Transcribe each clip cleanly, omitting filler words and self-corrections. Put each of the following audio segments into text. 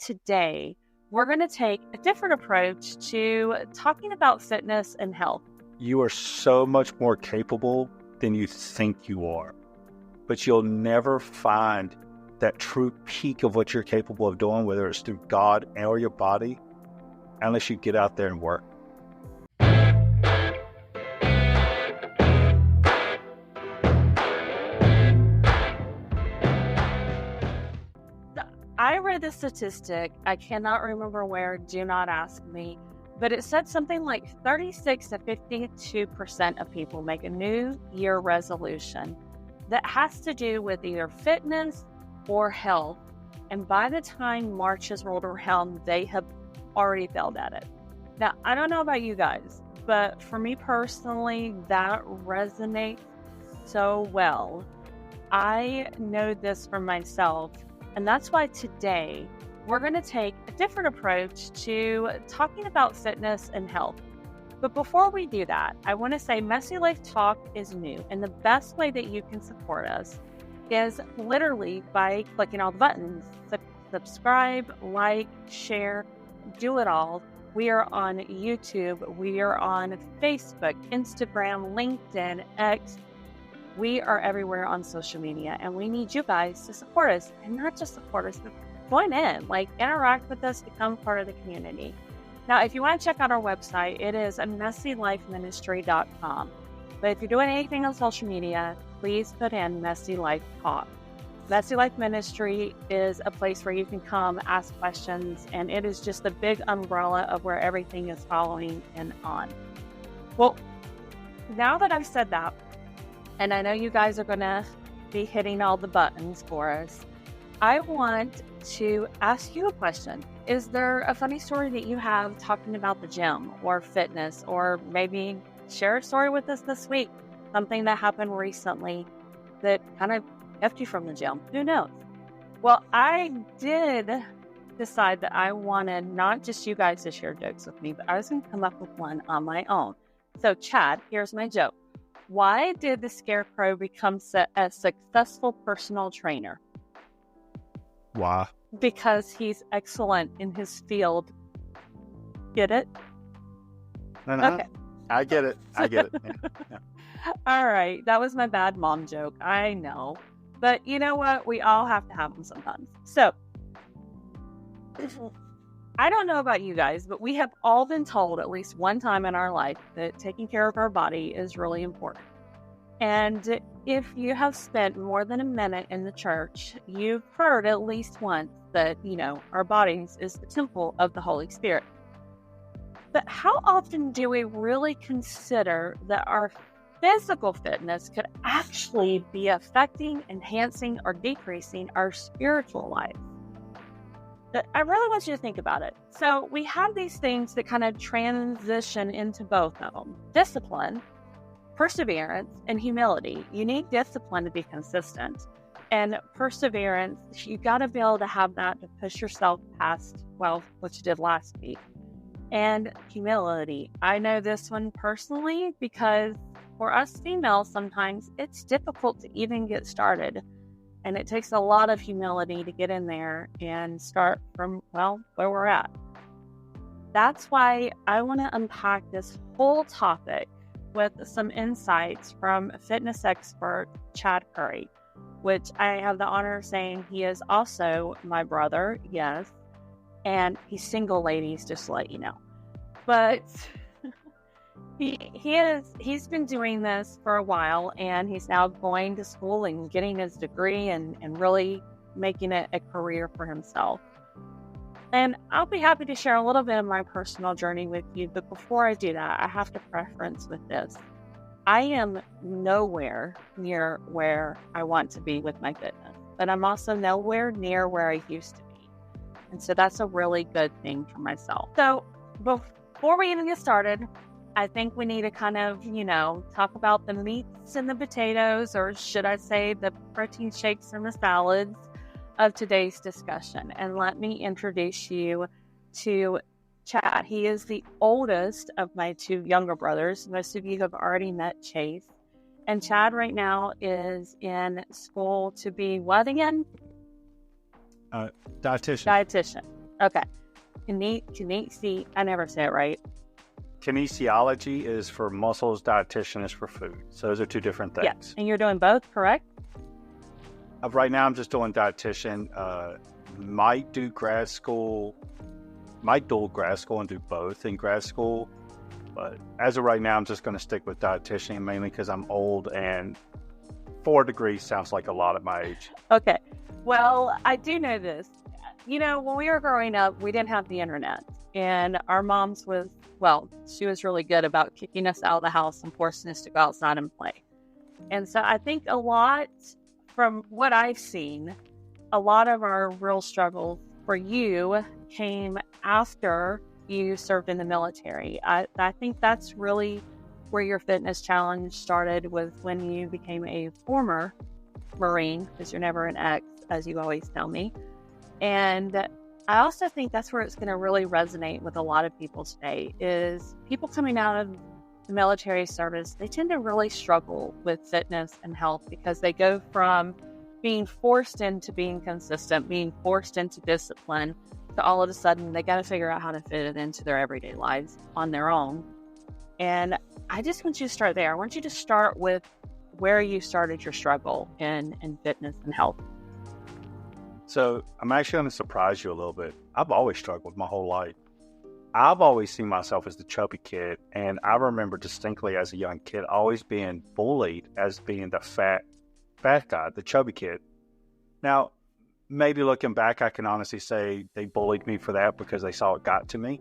today, we're going to take a different approach to talking about fitness and health. You are so much more capable than you think you are, but you'll never find that true peak of what you're capable of doing, whether it's through God or your body, unless you get out there and work. I read the statistic, I cannot remember where, do not ask me, but it said something like 36 to 52% of people make a New Year resolution that has to do with either fitness or health. And by the time March has rolled around, they have already failed at it. Now, I don't know about you guys, but for me personally, that resonates so well. I know this for myself. And that's why today we're going to take a different approach to talking about fitness and health. But before we do that, I want to say Messy Life Talk is new. And the best way that you can support us is literally by clicking all the buttons. Subscribe, like, share, do it all. We are on YouTube. We are on Facebook, Instagram, LinkedIn, X. We are everywhere on social media, and we need you guys to support us, and not just support us, but join in, interact with us, become part of the community. Now, if you want to check out our website, it is messylifeministry.com. But if you're doing anything on social media, please put in Messy Life Talk. Messy Life Ministry is a place where you can come ask questions, and it is just the big umbrella of where everything is following and on. Well, now that I've said that, and I know you guys are going to be hitting all the buttons for us, I want to ask you a question. Is there a funny story that you have talking about the gym or fitness, or maybe share a story with us this week? Something that happened recently that kind of kept you from the gym. Who knows? Well, I did decide that I wanted not just you guys to share jokes with me, but I was going to come up with one on my own. So, Chad, here's my joke. Why did the Scarecrow become a successful personal trainer? Why? Because he's excellent in his field. Get it? Okay. I get it. Yeah. All right. That was my bad mom joke. I know. But you know what? We all have to have them sometimes. So, I don't know about you guys, but we have all been told at least one time in our life that taking care of our body is really important. And if you have spent more than a minute in the church, you've heard at least once that, our bodies is the temple of the Holy Spirit. But how often do we really consider that our physical fitness could actually be affecting, enhancing, or decreasing our spiritual life? I really want you to think about it. So we have these things that kind of transition into both of them. Discipline, perseverance, and humility. You need discipline to be consistent. And perseverance, you got to be able to have that to push yourself past, what you did last week. And humility. I know this one personally because for us females, sometimes it's difficult to even get started. And it takes a lot of humility to get in there and start from, where we're at. That's why I want to unpack this whole topic with some insights from fitness expert Chad Currie, which I have the honor of saying he is also my brother, yes. And he's single, ladies, just to let you know. But he's been doing this for a while, and he's now going to school and getting his degree and really making it a career for himself. And I'll be happy to share a little bit of my personal journey with you, but before I do that, I have to preference with this. I am nowhere near where I want to be with my fitness, but I'm also nowhere near where I used to be. And so that's a really good thing for myself. So before we even get started, I think we need to kind of, talk about the meats and the potatoes, or should I say the protein shakes and the salads of today's discussion. And let me introduce you to Chad. He is the oldest of my two younger brothers. Most of you have already met Chase. And Chad right now is in school to be what again? Dietitian. Dietitian. Okay. Kinesi, I never say it right. Kinesiology is for muscles, dietitian is for food. So those are two different things. Yeah. And you're doing both, correct? Right now, I'm just doing dietitian. Might do grad school, might dual grad school and do both in grad school. But as of right now, I'm just going to stick with dietitian mainly because I'm old and 4 degrees sounds like a lot at my age. Okay. Well, I do know this. When we were growing up, we didn't have the internet. And our moms she was really good about kicking us out of the house and forcing us to go outside and play. And so I think a lot from what I've seen, a lot of our real struggles for you came after you served in the military. I think that's really where your fitness challenge started, was when you became a former Marine, because you're never an ex, as you always tell me. And I also think that's where it's going to really resonate with a lot of people today, is people coming out of the military service, they tend to really struggle with fitness and health because they go from being forced into being consistent, being forced into discipline, to all of a sudden they got to figure out how to fit it into their everyday lives on their own. And I just want you to start there. I want you to start with where you started your struggle in fitness and health. So I'm actually going to surprise you a little bit. I've always struggled my whole life. I've always seen myself as the chubby kid, and I remember distinctly as a young kid always being bullied as being the fat guy, the chubby kid. Now, maybe looking back, I can honestly say they bullied me for that because they saw it got to me.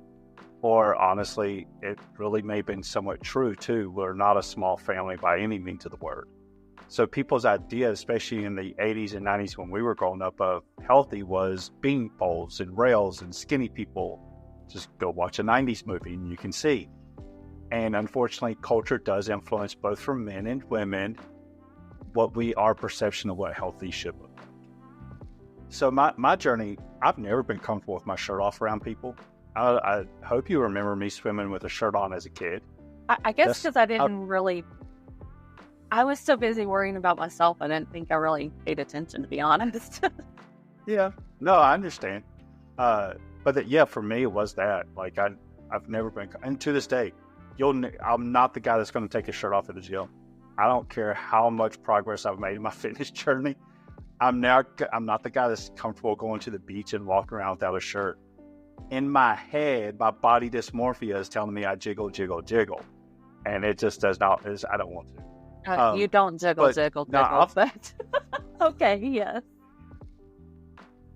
Or honestly, it really may have been somewhat true too. We're not a small family by any means of the word. So people's idea, especially in the 80s and 90s when we were growing up, of healthy was bean poles and rails and skinny people. Just go watch a 90s movie and you can see. And unfortunately, culture does influence both for men and women our perception of what healthy should look like. So my journey, I've never been comfortable with my shirt off around people. I hope you remember me swimming with a shirt on as a kid. I guess because I was so busy worrying about myself, I didn't think I really paid attention, to be honest. Yeah, no, I understand. For me, it was that. Like, I've never been, and to this day, I'm not the guy that's going to take his shirt off at the gym. I don't care how much progress I've made in my fitness journey. I'm not the guy that's comfortable going to the beach and walking around without a shirt. In my head, my body dysmorphia is telling me I jiggle, jiggle, jiggle. And it just does not, I don't want to. You don't jiggle, but okay, yes.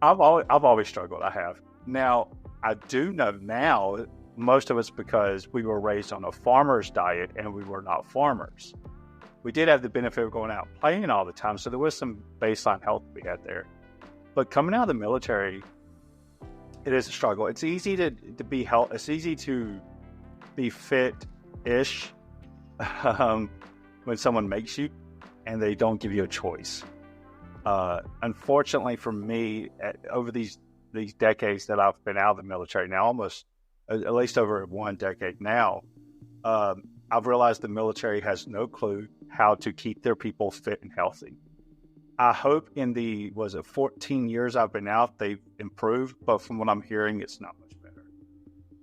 I've always struggled. I have. Now, I do know now, most of it's because we were raised on a farmer's diet and we were not farmers. We did have the benefit of going out and playing all the time, so there was some baseline health we had there. But coming out of the military, it is a struggle. It's easy to be healthy. It's easy to be fit-ish when someone makes you and they don't give you a choice. Unfortunately for me, over these decades that I've been out of the military now, almost at least over 1 decade now, I've realized the military has no clue how to keep their people fit and healthy. I hope in the 14 years I've been out, they've improved, but from what I'm hearing, it's not much better.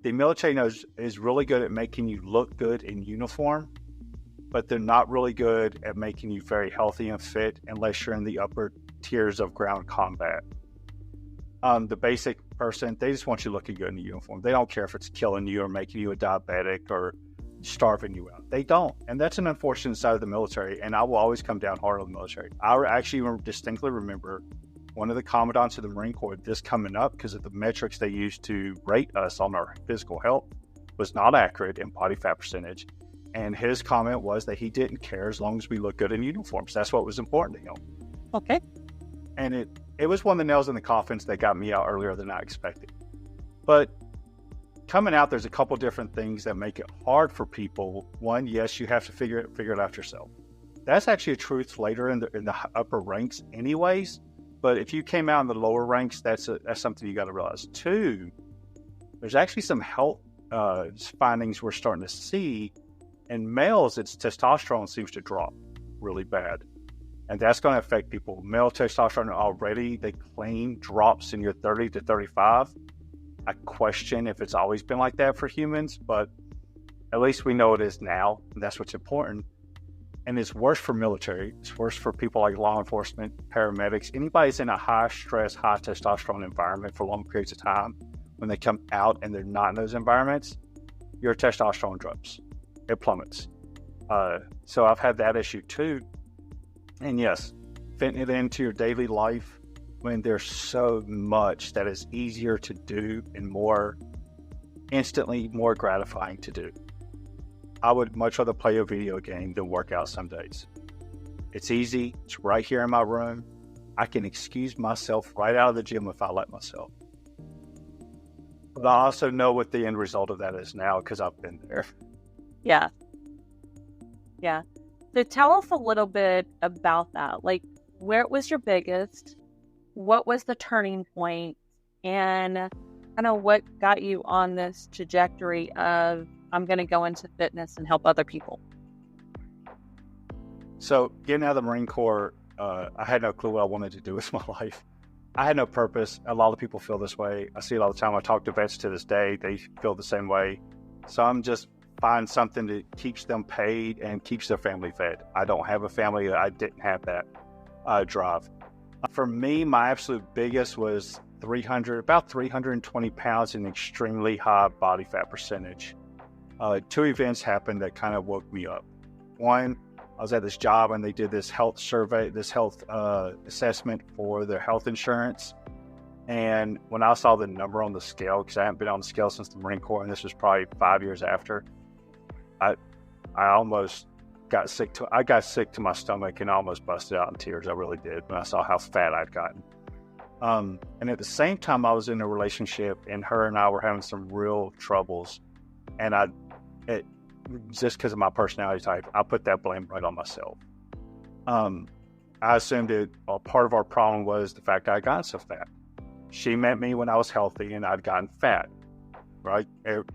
The military is really good at making you look good in uniform, but they're not really good at making you very healthy and fit unless you're in the upper tiers of ground combat. The basic person, they just want you looking good in the uniform. They don't care if it's killing you or making you a diabetic or starving you out. They don't. And that's an unfortunate side of the military. And I will always come down hard on the military. I actually distinctly remember one of the commandants of the Marine Corps this coming up because of the metrics they used to rate us on our physical health was not accurate in body fat percentage. And his comment was that he didn't care as long as we look good in uniforms. That's what was important to him. Okay. And it was one of the nails in the coffins that got me out earlier than I expected. But coming out, there's a couple different things that make it hard for people. One, yes, you have to figure it out yourself. That's actually a truth later in the upper ranks anyways. But if you came out in the lower ranks, that's something you got to realize. Two, there's actually some health findings we're starting to see. In males, its testosterone seems to drop really bad. And that's going to affect people. Male testosterone already, they claim, drops in your 30 to 35. I question if it's always been like that for humans, but at least we know it is now, and that's what's important. And it's worse for military. It's worse for people like law enforcement, paramedics. Anybody's in a high stress, high testosterone environment for long periods of time, when they come out and they're not in those environments, your testosterone drops. It plummets. So I've had that issue too. And yes, fitting it into your daily life when there's so much that is easier to do and more instantly more gratifying to do. I would much rather play a video game than work out some days. It's easy. It's right here in my room. I can excuse myself right out of the gym if I let myself. But I also know what the end result of that is now because I've been there. Yeah. Yeah. So tell us a little bit about that. Like, where it was your biggest, what was the turning point, and kind of what got you on this trajectory of, I'm going to go into fitness and help other people? So getting out of the Marine Corps, I had no clue what I wanted to do with my life. I had no purpose. A lot of people feel this way. I see it all the time. I talk to vets to this day. They feel the same way. So I'm just find something that keeps them paid and keeps their family fed. I don't have a family. I didn't have that drive. For me, my absolute biggest was about 320 pounds and extremely high body fat percentage. Two events happened that kind of woke me up. One, I was at this job and they did this health survey, this health assessment for their health insurance. And when I saw the number on the scale, because I haven't been on the scale since the Marine Corps, and this was probably 5 years after, I almost got sick. I got sick to my stomach and almost busted out in tears. I really did when I saw how fat I'd gotten. And at the same time, I was in a relationship, and her and I were having some real troubles. And just because of my personality type, I put that blame right on myself. I assumed that part of our problem was the fact I got so fat. She met me when I was healthy and I'd gotten fat, right?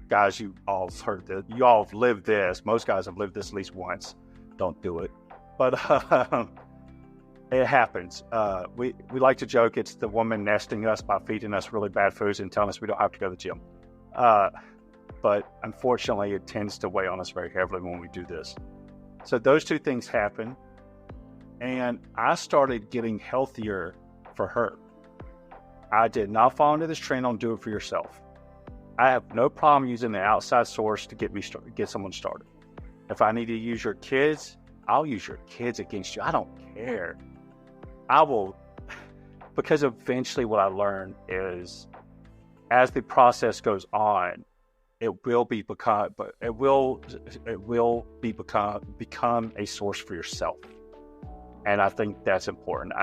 Guys, you all have heard this. You all have lived this. Most guys have lived this at least once. Don't do it. But it happens. We like to joke it's the woman nesting us by feeding us really bad foods and telling us we don't have to go to the gym. But unfortunately, it tends to weigh on us very heavily when we do this. So those two things happen. And I started getting healthier for her. I did not fall into this trend on do it for yourself. I have no problem using the outside source to get someone started. If I need to use your kids, I'll use your kids against you. I don't care. I will, because eventually what I learned is as the process goes on, it will become a source for yourself. And I think that's important.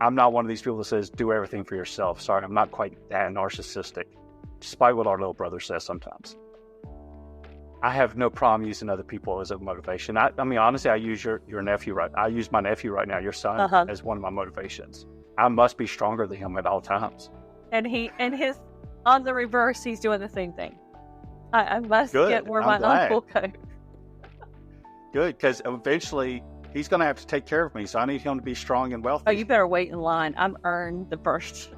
I'm not one of these people that says do everything for yourself. Sorry, I'm not quite that narcissistic, despite what our little brother says sometimes. I have no problem using other people as a motivation. I mean, honestly, I use your nephew I use my nephew right now, your son, as one of my motivations. I must be stronger than him at all times. And his on the reverse, he's doing the same thing. I must get where my uncle goes. Good, because eventually he's going to have to take care of me, so I need him to be strong and wealthy. Oh, you better wait in line. I'm earned the first.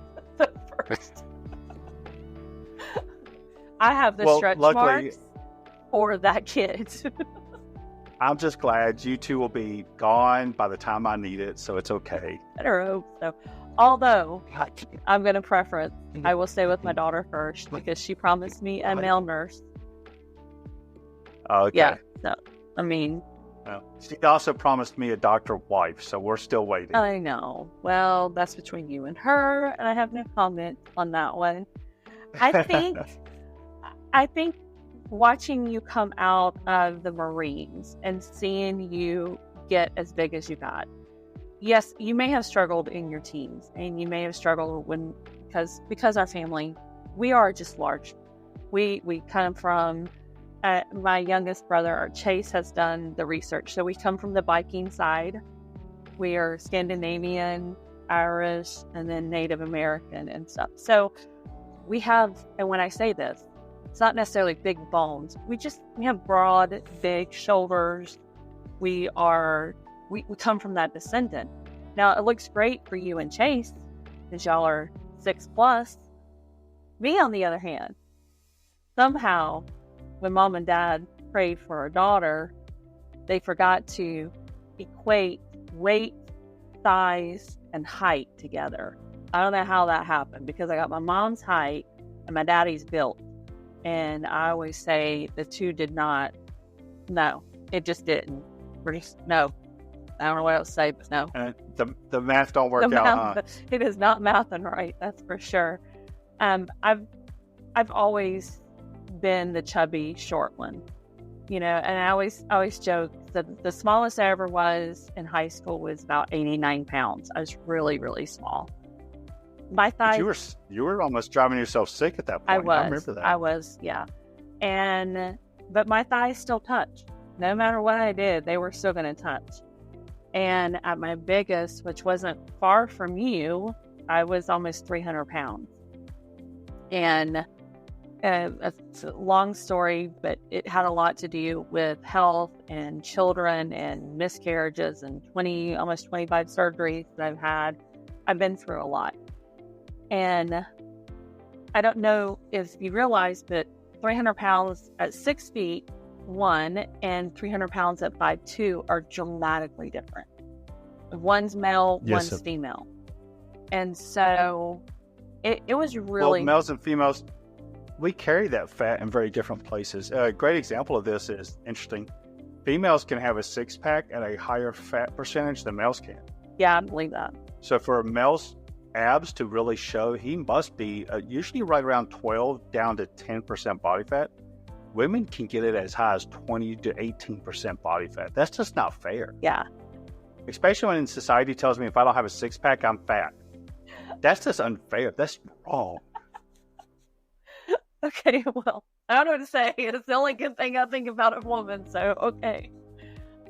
I have the stretch marks for that kid. I'm just glad you two will be gone by the time I need it, so it's okay. Better hope so. Although, I'm going to preference, I will stay with my daughter first because she promised me a male nurse. Okay. Yeah, so, I mean... Well, she also promised me a doctor wife, so we're still waiting. I know. Well, that's between you and her, and I have no comment on that one. I think watching you come out of the Marines and seeing you get as big as you got, yes, you may have struggled in your teens, and you may have struggled because our family, we are just large. We come from... my youngest brother, Chase, has done the research. So we come from the Viking side. We are Scandinavian, Irish, and then Native American and stuff. So we have, and when I say this, it's not necessarily big bones. We have broad, big shoulders. We come from that descendant. Now, it looks great for you and Chase because y'all are 6+. Me, on the other hand, somehow, when mom and dad prayed for a daughter, they forgot to equate weight, size, and height together. I don't know how that happened because I got my mom's height and my daddy's built. And I always say the two did not, no, it just didn't. No. I don't know what else to say, but no. The math don't work out, huh? It is not mathing right, that's for sure. I've always been the chubby short one, you know, and I always joke that the smallest I ever was in high school was about 89 pounds. I was really, really small. My thighs. You were almost driving yourself sick at that point. I remember that. I was, yeah. But my thighs still touched. No matter what I did, they were still going to touch. And at my biggest, which wasn't far from you, I was almost 300 pounds. And it's a long story, but it had a lot to do with health and children and miscarriages and almost 25 surgeries that I've had. I've been through a lot. And I don't know if you realize, but 300 pounds at 6 feet, 1, and 300 pounds at 5'2" are dramatically different. One's male, yes, one's female. And so it was really... Well, males and females, we carry that fat in very different places. A great example of this is interesting. Females can have a six-pack at a higher fat percentage than males can. Yeah, I believe that. So for a male's abs to really show, he must be usually right around 12 down to 10% body fat. Women can get it as high as 20 to 18% body fat. That's just not fair. Yeah. Especially when society tells me if I don't have a six-pack, I'm fat. That's just unfair. That's wrong. Okay, well, I don't know what to say. It's the only good thing I think about a woman, so okay.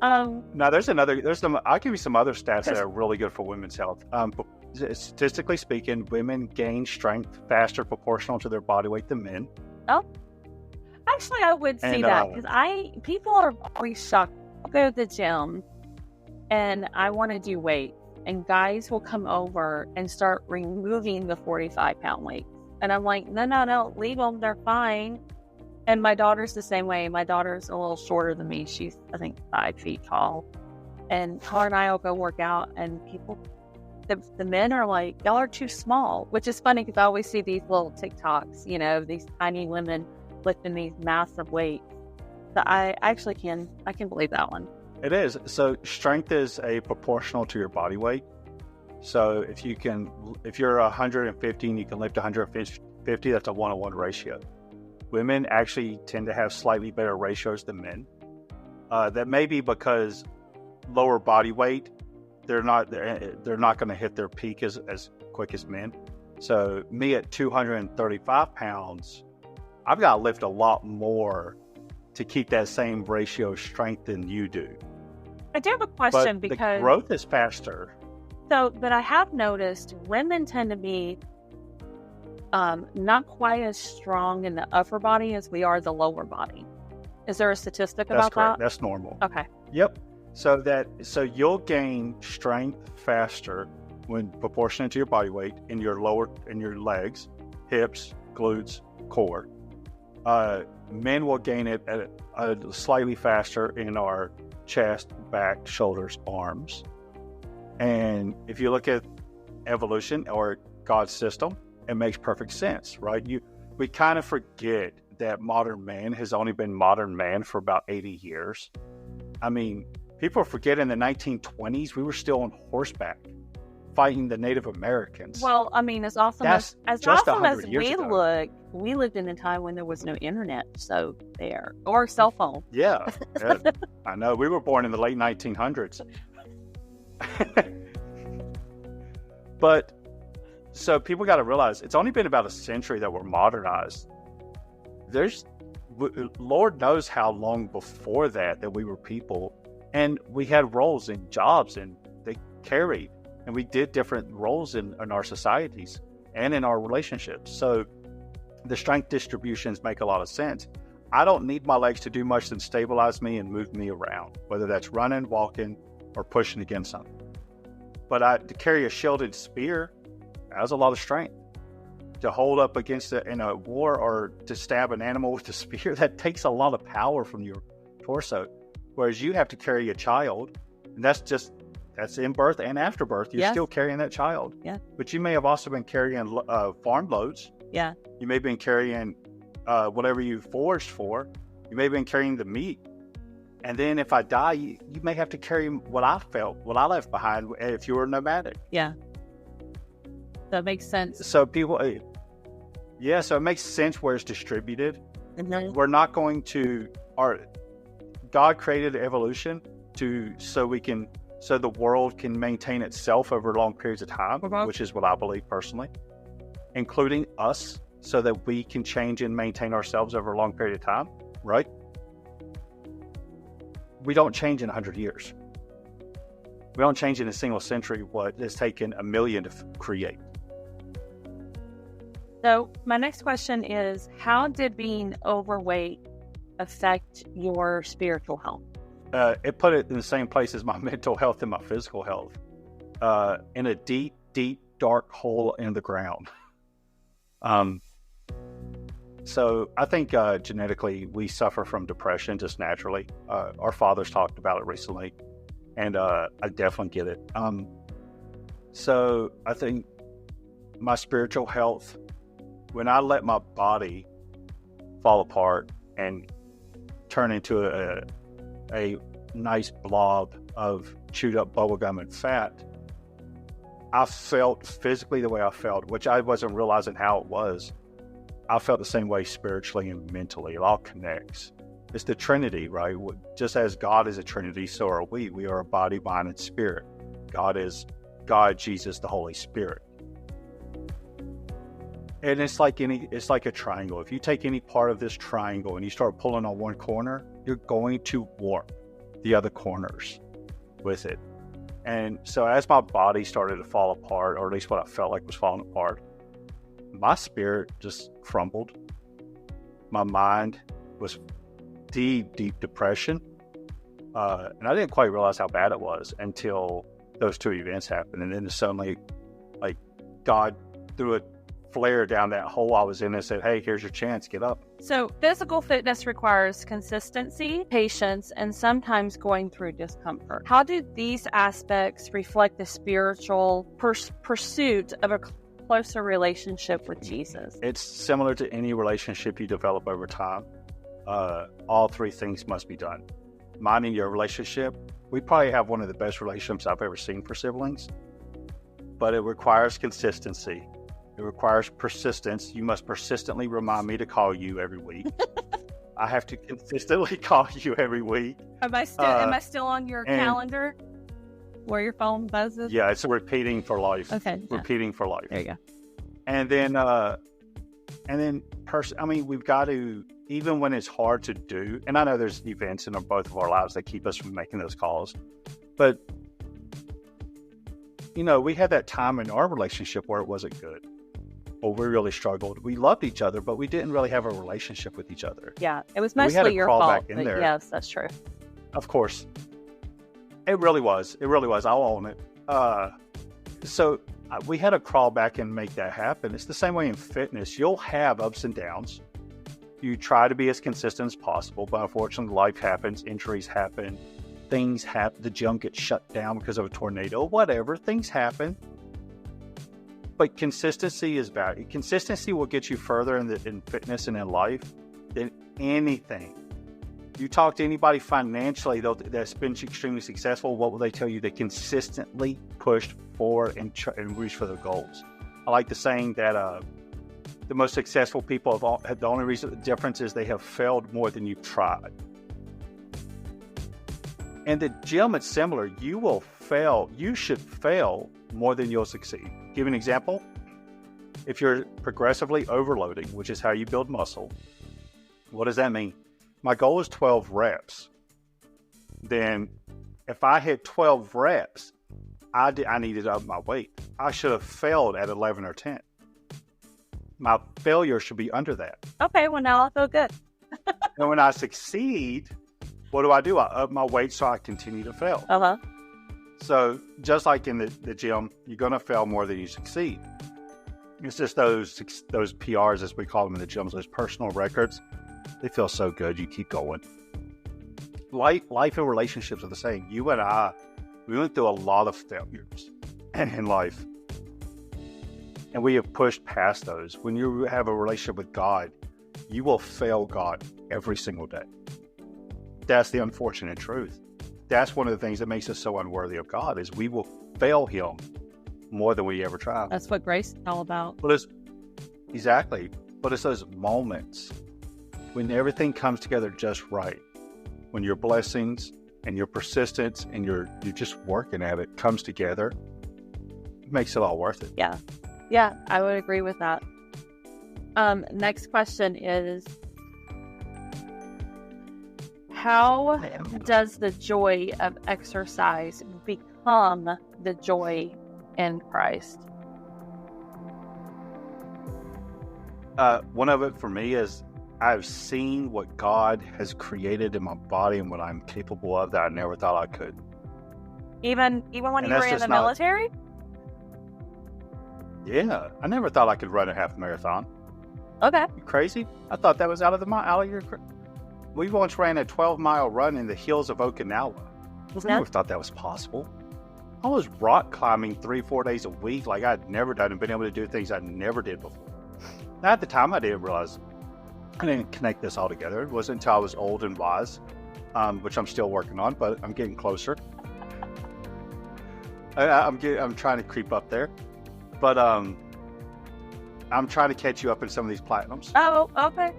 Now, I'll give you some other stats that are really good for women's health. Statistically speaking, women gain strength faster proportional to their body weight than men. Oh, actually, I would see that because people are always shocked. I'll go to the gym and I want to do weight, and guys will come over and start removing the 45-pound weights. And I'm like, no, leave them. They're fine. And my daughter's the same way. My daughter's a little shorter than me. She's, I think, 5 feet tall. And her and I will go work out, and the men are like, y'all are too small, which is funny because I always see these little TikToks, you know, these tiny women lifting these massive weights. So I can believe that one. It is. So strength is proportional to your body weight. So if you're 150 and you can lift 150, that's a 1-to-1 ratio. Women actually tend to have slightly better ratios than men. That may be because lower body weight, they're not going to hit their peak as quick as men. So me at 235 pounds, I've got to lift a lot more to keep that same ratio of strength than you do. I do have a question but because the growth is faster. But I have noticed women tend to be not quite as strong in the upper body as we are the lower body. Is there a statistic about correct. that? That's normal. Okay. Yep. So you'll gain strength faster when proportionate to your body weight in your legs, hips, glutes, core. Men will gain it at slightly faster in our chest, back, shoulders, arms. And if you look at evolution or God's system, it makes perfect sense, right? We kind of forget that modern man has only been modern man for about 80 years. I mean, people forget in the 1920s, we were still on horseback fighting the Native Americans. Well, I mean, as awesome as we lived in a time when there was no internet, or cell phone. Yeah, I know. We were born in the late 1900s. But so people got to realize it's only been about a century that we're modernized. Lord knows how long before that we were people, and we had roles and jobs, and they carried, and we did different roles in our societies and in our relationships. So the strength distributions make a lot of sense. I don't need my legs to do much than stabilize me and move me around, whether that's running, walking, or pushing against something. But to carry a shielded spear, that was a lot of strength. to hold up against it in a war or to stab an animal with a spear, that takes a lot of power from your torso. Whereas you have to carry a child, and that's in birth and after birth. You're still carrying that child. Yeah. But you may have also been carrying farm loads. Yeah. You may have been carrying whatever you foraged for. You may have been carrying the meat. And then if I die, you may have to carry what I left behind if you were nomadic. Yeah. That makes sense. So so it makes sense where it's distributed. Mm-hmm. We're not going to, God created evolution so the world can maintain itself over long periods of time, which is what I believe personally, including us, so that we can change and maintain ourselves over a long period of time, right? We don't change in 100 years. We don't change in a single century what has taken 1 million to create. So my next question is, how did being overweight affect your spiritual health? It put it in the same place as my mental health and my physical health, in a deep, deep, dark hole in the ground. So I think genetically we suffer from depression just naturally. Our fathers talked about it recently, and I definitely get it. So I think my spiritual health, when I let my body fall apart and turn into a nice blob of chewed up bubblegum and fat, I felt physically the way I felt, which I wasn't realizing how it was. I felt the same way spiritually and mentally. It all connects. It's the Trinity, right? Just as God is a Trinity, so are we. We are a body, mind, and spirit. God is God, Jesus, the Holy Spirit. And it's like a triangle. If you take any part of this triangle and you start pulling on one corner, you're going to warp the other corners with it. And so as my body started to fall apart, or at least what I felt like was falling apart, my spirit just crumbled. My mind was deep, deep depression. And I didn't quite realize how bad it was until those two events happened. And then suddenly, like, God threw a flare down that hole I was in and said, hey, here's your chance, get up. So physical fitness requires consistency, patience, and sometimes going through discomfort. How do these aspects reflect the spiritual pursuit of a closer relationship with Jesus? It's similar to any relationship you develop over time. All three things must be done. Minding your relationship, we probably have one of the best relationships I've ever seen for siblings, but it requires consistency. It requires persistence. You must persistently remind me to call you every week. I have to consistently call you every week. Am I still on your calendar where your phone buzzes? Yeah, it's repeating for life. Okay. Repeating for life. There you go. And then we've got to, even when it's hard to do, and I know there's events in both of our lives that keep us from making those calls, but, we had that time in our relationship where it wasn't good. Or we really struggled. We loved each other, but we didn't really have a relationship with each other. Yeah, it was mostly your fault. Back in there. Yes, that's true. Of course. It really was. I'll own it. So we had to crawl back and make that happen. It's the same way in fitness. You'll have ups and downs. You try to be as consistent as possible, but unfortunately life happens, injuries happen, things happen, the gym gets shut down because of a tornado, whatever, things happen. But consistency is valuable. Consistency will get you further in fitness and in life than anything. You talk to anybody financially that's been extremely successful, what will they tell you? They consistently pushed forward and reached for their goals. I like the saying that the most successful people the only reason the difference is they have failed more than you've tried. And the gym, it's similar. You will fail. You should fail more than you'll succeed. Give an example. If you're progressively overloading, which is how you build muscle, what does that mean? My goal is 12 reps. Then if I hit 12 reps, I needed to up my weight. I should have failed at 11 or 10. My failure should be under that. Okay, well now I feel good. And when I succeed, what do? I up my weight so I continue to fail. Uh-huh. So just like in the gym, you're going to fail more than you succeed. It's just those PRs, as we call them in the gyms, those personal records. They feel so good. You keep going. Life and relationships are the same. You and I, we went through a lot of failures in life, and we have pushed past those. When you have a relationship with God, you will fail God every single day. That's the unfortunate truth. That's one of the things that makes us so unworthy of God, is we will fail Him more than we ever try. That's what grace is all about. But exactly. But it's those moments when everything comes together just right, when your blessings and your persistence and you're just working at it comes together, it makes it all worth it. Yeah, I would agree with that. Next question is, how does the joy of exercise become the joy in Christ? One of it for me is I've seen what God has created in my body and what I'm capable of that I never thought I could. Even when you were in the military? Yeah, I never thought I could run a half marathon. Okay. You crazy? I thought that was out of your. We once ran a 12-mile run in the hills of Okinawa. I never thought that was possible. I was rock climbing 3-4 days a week like I'd never done and been able to do things I never did before. Now, at the time, I didn't realize, I didn't connect this all together. It wasn't until I was old and wise, which I'm still working on, but I'm getting closer. I'm trying to creep up there, but I'm trying to catch you up in some of these platinums. Oh, okay.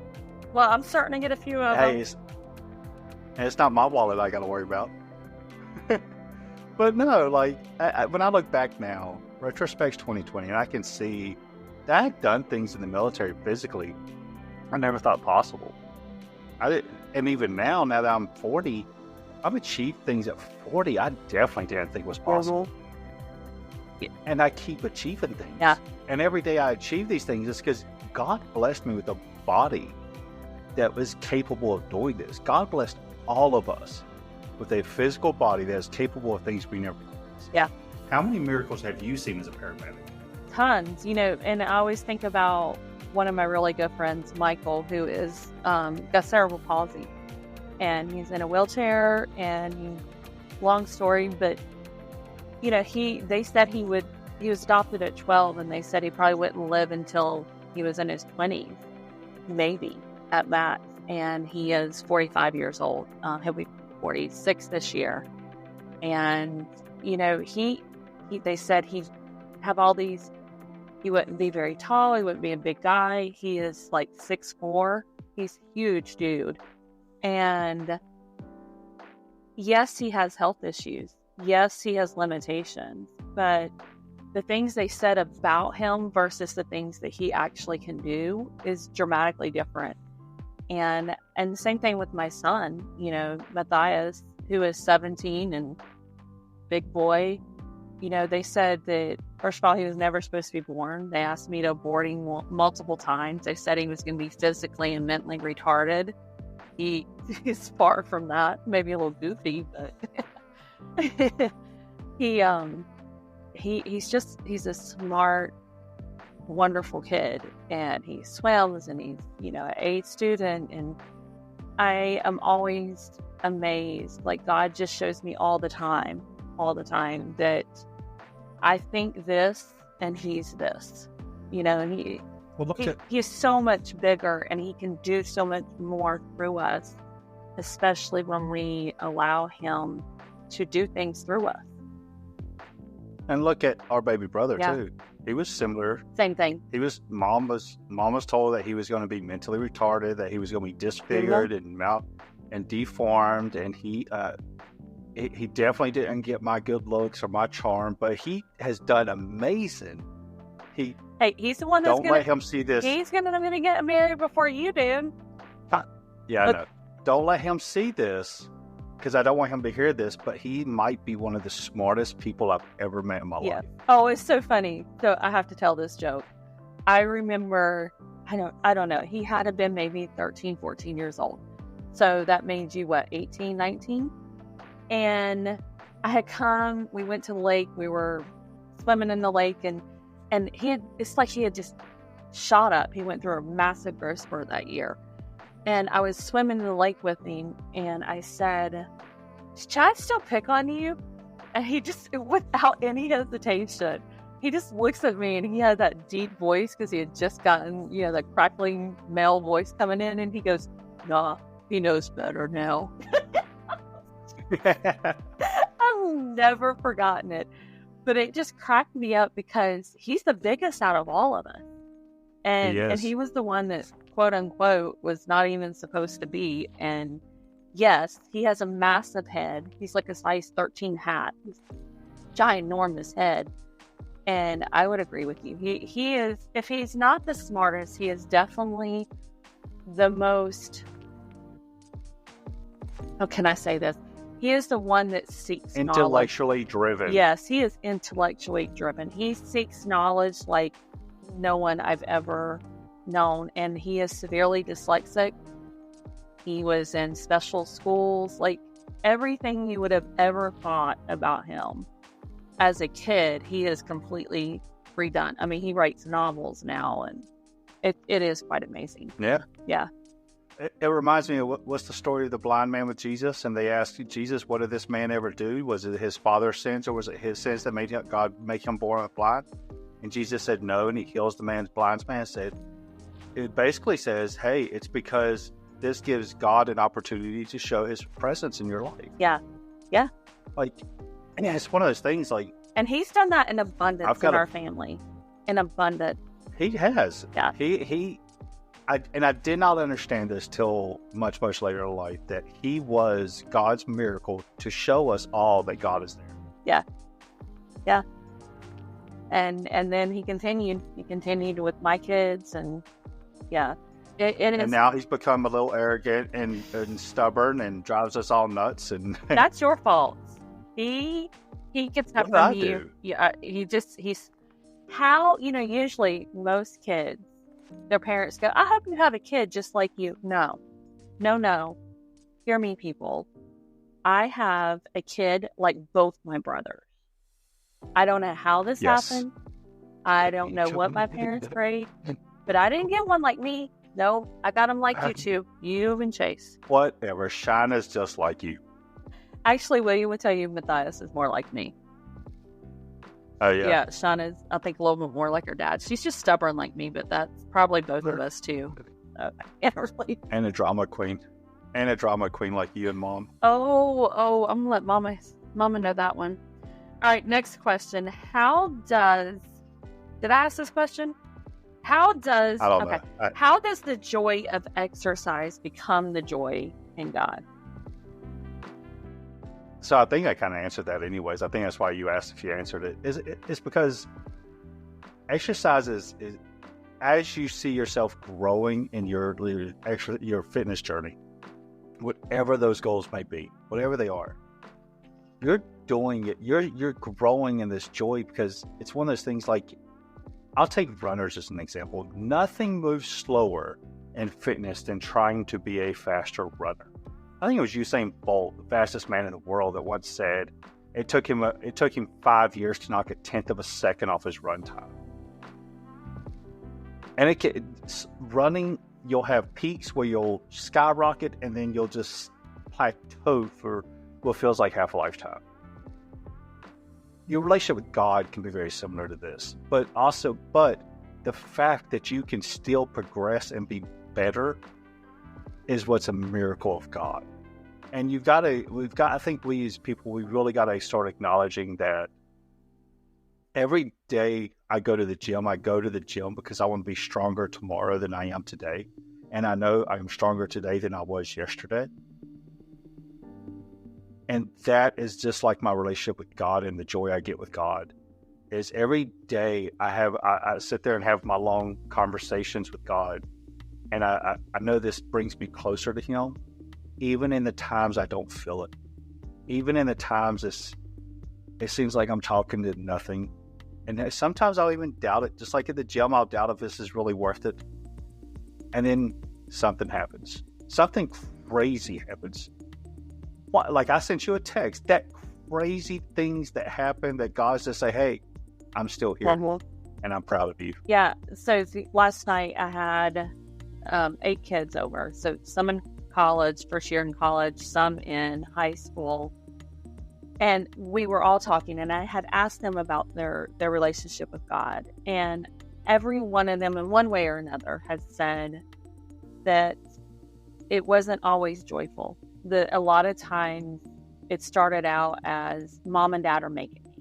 Well, I'm starting to get a few of them. It's not my wallet I got to worry about. But no, like, when I look back now, retrospect's 2020, and I can see that I've done things in the military physically I never thought possible. And even now that I'm 40, I've achieved things at 40 I definitely didn't think was possible. And I keep achieving things. Yeah. And every day I achieve these things is because God blessed me with a body that was capable of doing this. God blessed all of us with a physical body that is capable of things we never did. Yeah. How many miracles have you seen as a paramedic? Tons, and I always think about one of my really good friends, Michael, who is got cerebral palsy, and he's in a wheelchair, and long story, but they said he was adopted at 12, and they said he probably wouldn't live until he was in his 20s, maybe at max, and he is 45 years old. He'll be 46 this year, and they said he'd have all these. He wouldn't be very tall. He wouldn't be a big guy. He is like 6'4". He's a huge dude. And yes, he has health issues. Yes, he has limitations. But the things they said about him versus the things that he actually can do is dramatically different. And the same thing with my son, Matthias, who is 17 and big boy. They said that, first of all, he was never supposed to be born. They asked me to abort him multiple times. They said he was going to be physically and mentally retarded. He is far from that. Maybe a little goofy, but he's a smart, wonderful kid, and he swims, and he's an A student, and I am always amazed. Like, God just shows me all the time that I think this and he's this, and he's so much bigger, and he can do so much more through us, especially when we allow him to do things through us. And look at our baby brother too. He was similar. Same thing. Mom was told that he was going to be mentally retarded, that he was going to be disfigured and deformed, and he definitely didn't get my good looks or my charm, but he has done amazing. He's the one that's don't let him see this. He's going to get married before you do. Yeah, I know. Don't let him see this, because I don't want him to hear this, but he might be one of the smartest people I've ever met in my life. Oh, it's so funny. So I have to tell this joke. I remember, I don't know, he had to been maybe 13, 14 years old. So that means you, 18, 19? And I had we went to the lake, we were swimming in the lake, and And it's like he had just shot up. He went through a massive growth spurt that year. And I was swimming in the lake with him, and I said, should I still pick on you? And he just, without any hesitation, he just looks at me, and he had that deep voice because he had just gotten, the crackling male voice coming in, and he goes, nah, he knows better now. I've never forgotten it. But it just cracked me up because he's the biggest out of all of us. And he was the one that, quote unquote, was not even supposed to be. And yes, he has a massive head. He's like a size 13 hat. He's ginormous head. And I would agree with you. He is, if he's not the smartest, he is definitely the most, how can I say this? He is the one that seeks intellectually knowledge. Driven. Yes, he is intellectually driven. He seeks knowledge like no one I've ever known. And he is severely dyslexic. He was in special schools. Like everything you would have ever thought about him as a kid, he is completely redone. I mean, he writes novels now, and it is quite amazing. Yeah. Yeah. It reminds me of what's the story of the blind man with Jesus? And they asked Jesus, what did this man ever do? Was it his father's sins, or was it his sins that made God make him born blind? And Jesus said no, and he heals the blind man. It basically says, hey, it's because this gives God an opportunity to show his presence in your life. Yeah. Yeah. Like, and it's one of those things like... And he's done that in abundance in our family. In abundance. He has. Yeah. I did not understand this till much, much later in life, that he was God's miracle to show us all that God is there. Yeah. Yeah. And then he continued. He continued with my kids, and yeah. And now he's become a little arrogant and stubborn and drives us all nuts. And that's your fault. He gets up from you. Yeah. He's how, usually most kids, their parents go, I hope you have a kid just like you. No. Hear me, people. I have a kid like both my brothers. I don't know how this happened. I don't know what my parents prayed, but I didn't get one like me. No, I got them like you two, you and Chase. Whatever. Shina's just like you. Actually, William would tell you Matthias is more like me. Oh, yeah. Yeah, Shauna's, I think, a little bit more like her dad. She's just stubborn like me, but that's probably both of us, too. And a drama queen. And a drama queen like you and Mom. Oh, I'm going to let Mama know that one. All right, next question. Did I ask this question? How does the joy of exercise become the joy in God? So I think I kind of answered that anyways. I think that's why you asked if you answered it. It's because exercise is as you see yourself growing in your fitness journey, whatever those goals may be, whatever they are, you're doing it. You're growing in this joy because it's one of those things like, I'll take runners as an example. Nothing moves slower in fitness than trying to be a faster runner. I think it was Usain Bolt, the fastest man in the world, that once said it took him 5 years to knock 1/10 of a second off his run time. And running, you'll have peaks where you'll skyrocket, and then you'll just plateau for what feels like half a lifetime. Your relationship with God can be very similar to this, but the fact that you can still progress and be better is what's a miracle of God. And I think we as people, we really got to start acknowledging that every day I go to the gym because I want to be stronger tomorrow than I am today. And I know I'm stronger today than I was yesterday. And that is just like my relationship with God and the joy I get with God. Is every day I sit there and have my long conversations with God. And I know this brings me closer to Him, even in the times I don't feel it. Even in the times it seems like I'm talking to nothing. And sometimes I'll even doubt it. Just like at the gym, I'll doubt if this is really worth it. And then something happens. Something crazy happens. Like I sent you a text. That crazy things that happen that God's just say, hey, I'm still here. Mm-hmm. and I'm proud of you. Yeah. So last night I had 8 kids over. So some in college, first year in college, some in high school. And we were all talking, and I had asked them about their relationship with God. And every one of them, in one way or another, had said that it wasn't always joyful. A lot of times it started out as mom and dad are making me.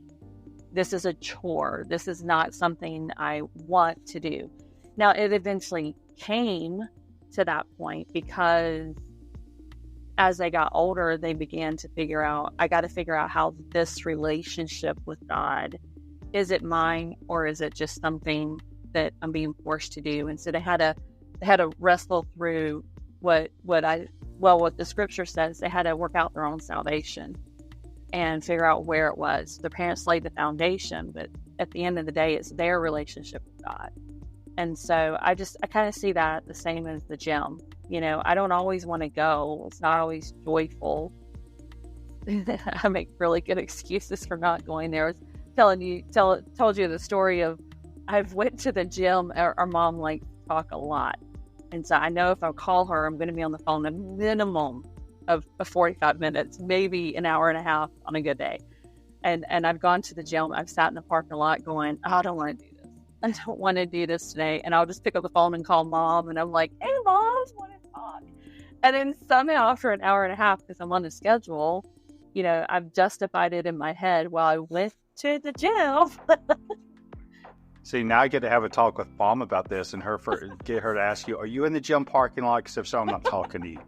This is a chore. This is not something I want to do. Now, it eventually came to that point because as they got older, they began to figure out, I got to figure out how this relationship with God, is it mine or is it just something that I'm being forced to do? And so they had to wrestle through what the scripture says. They had to work out their own salvation and figure out where it was. The parents laid the foundation, but at the end of the day, it's their relationship with God. And so I kind of see that the same as the gym. You know, I don't always want to go. It's not always joyful. I make really good excuses for not going there. I was told you the story of I've went to the gym. Our mom likes to talk a lot. And so I know if I call her, I'm going to be on the phone a minimum of 45 minutes, maybe an hour and a half on a good day. And I've gone to the gym. I've sat in the parking lot going, I don't want to do this. I don't want to do this today. And I'll just pick up the phone and call mom. And I'm like, hey, mom, I want to talk. And then somehow after an hour and a half, because I'm on the schedule, you know, I've justified it in my head while I went to the gym. See, now I get to have a talk with mom about this and get her to ask you, are you in the gym parking lot? Because if so, I'm not talking to you.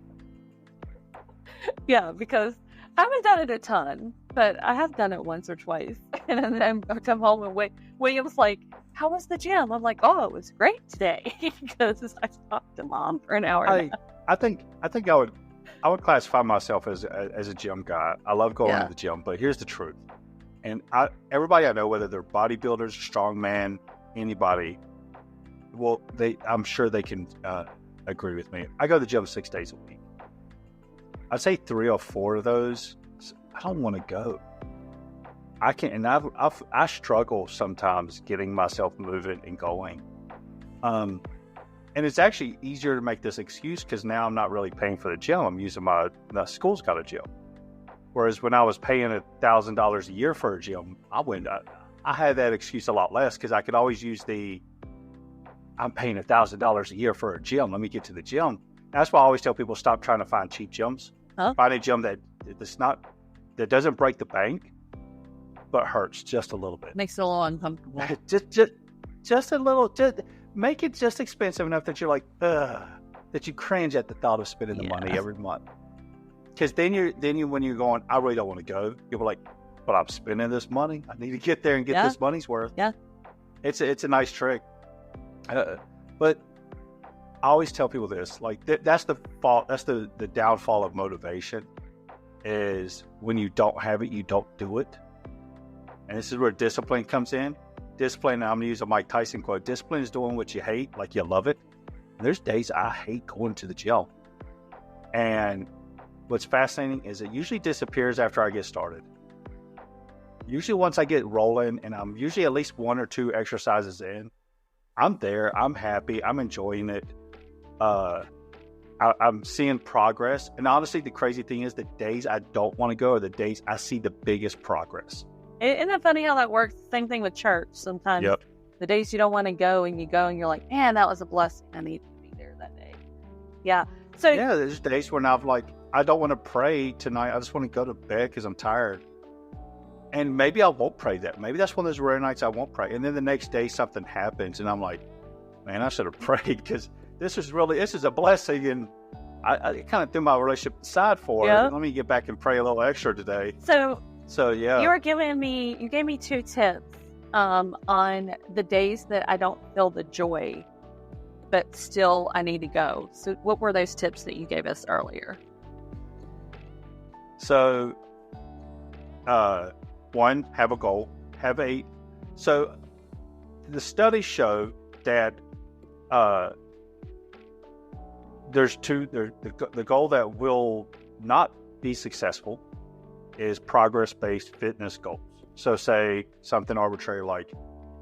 Yeah, because I haven't done it a ton, but I have done it once or twice. And then I come home and William's like, how was the gym? I'm like, oh, it was great today. Because I talked to mom for an hour. I think I would classify myself as a gym guy. I love going to the gym, but here's the truth. And everybody I know, whether they're bodybuilders, strongman, anybody, well, I'm sure they can agree with me. I go to the gym 6 days a week. I'd say 3 or 4 of those, I don't want to go. I can't, and I struggle sometimes getting myself moving and going. And it's actually easier to make this excuse because now I'm not really paying for the gym. I'm using the school's got a gym. Whereas when I was paying $1,000 a year for a gym, I had that excuse a lot less because I could always use I'm paying $1,000 a year for a gym. Let me get to the gym. That's why I always tell people stop trying to find cheap gyms. Huh? Find a gym that doesn't break the bank, but hurts just a little bit. Makes it a little uncomfortable. just a little. Just make it just expensive enough that you're like, that you cringe at the thought of spending the money every month. Because then when you're going, I really don't want to go. You'll be like, but I'm spending this money. I need to get there and get this money's worth. Yeah, it's a nice trick. But I always tell people this, like that's the fault. That's the downfall of motivation is when you don't have it, you don't do it. And this is where discipline comes in. Discipline, I'm going to use a Mike Tyson quote. Discipline is doing what you hate, like you love it. And there's days I hate going to the gym. And what's fascinating is it usually disappears after I get started. Usually once I get rolling and I'm usually at least 1 or 2 exercises in, I'm there, I'm happy, I'm enjoying it. I'm seeing progress. And honestly, the crazy thing is the days I don't want to go are the days I see the biggest progress. Isn't it funny how that works? Same thing with church. Sometimes the days you don't want to go and you go and you're like, man, that was a blessing. I need to be there that day. Yeah. So there's days when I'm like, I don't want to pray tonight. I just want to go to bed because I'm tired. And maybe I won't pray that. Maybe that's one of those rare nights I won't pray. And then the next day something happens and I'm like, man, I should have prayed because this is a blessing. And I kind of threw my relationship aside for it. Let me get back and pray a little extra today. So yeah. You gave me 2 tips on the days that I don't feel the joy, but still I need to go. So what were those tips that you gave us earlier? So, 1, have a goal. So the studies show that there's 2. The goal that will not be successful is progress-based fitness goals. So say something arbitrary like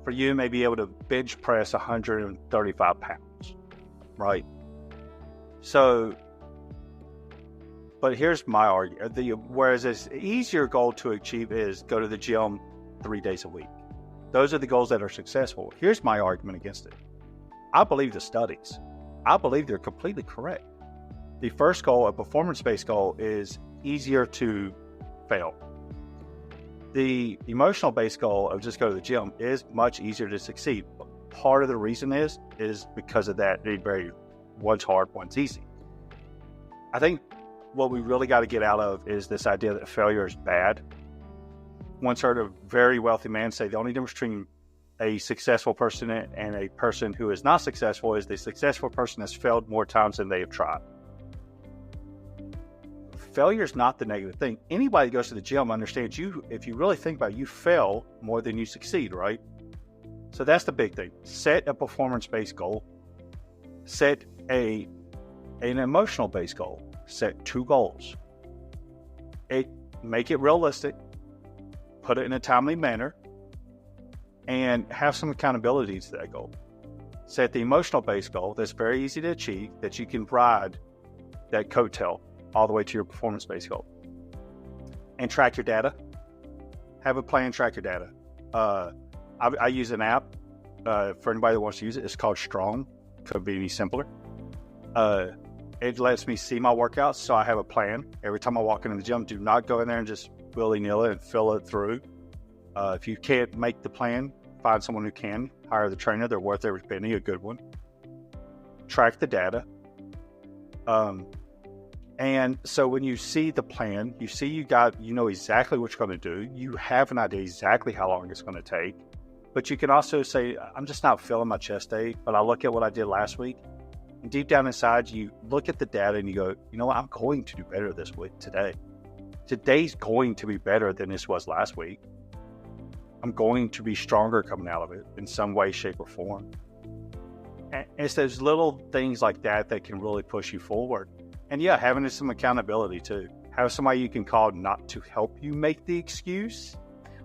For you, may be able to bench press 135 pounds, right? So, but here's my argument. Whereas an easier goal to achieve is go to the gym 3 days a week. Those are the goals that are successful. Here's my argument against it. I believe the studies. I believe they're completely correct. The first goal, a performance-based goal, is easier to fail. The emotional-based goal of just go to the gym is much easier to succeed. Part of the reason is because of that. One's hard, one's easy. I think what we really got to get out of is this idea that failure is bad. Once heard a very wealthy man say the only difference between a successful person and a person who is not successful is the successful person has failed more times than they have tried. Failure is not the negative thing. Anybody that goes to the gym understands if you really think about it, you fail more than you succeed, right? So that's the big thing. Set a performance-based goal. Set an emotional-based goal. Set 2 goals. Make it realistic. Put it in a timely manner. And have some accountability to that goal. Set the emotional-based goal that's very easy to achieve, that you can ride that coattail all the way to your performance-based goal. And track your data. Have a plan, track your data. I use an app for anybody that wants to use it. It's called Strong. Could be any simpler. It lets me see my workouts, so I have a plan. Every time I walk into the gym, do not go in there and just willy-nilly and fill it through. If you can't make the plan, find someone who can. Hire the trainer. They're worth every penny, a good one. Track the data. And so when you see the plan, you know exactly what you're going to do. You have an idea exactly how long it's going to take. But you can also say, I'm just not feeling my chest day, but I look at what I did last week. And deep down inside, you look at the data and you go, you know what, I'm going to do better this week today. Today's going to be better than this was last week. I'm going to be stronger coming out of it in some way, shape, or form. And it's those little things like that that can really push you forward. And yeah, having some accountability too. Have somebody you can call not to help you make the excuse.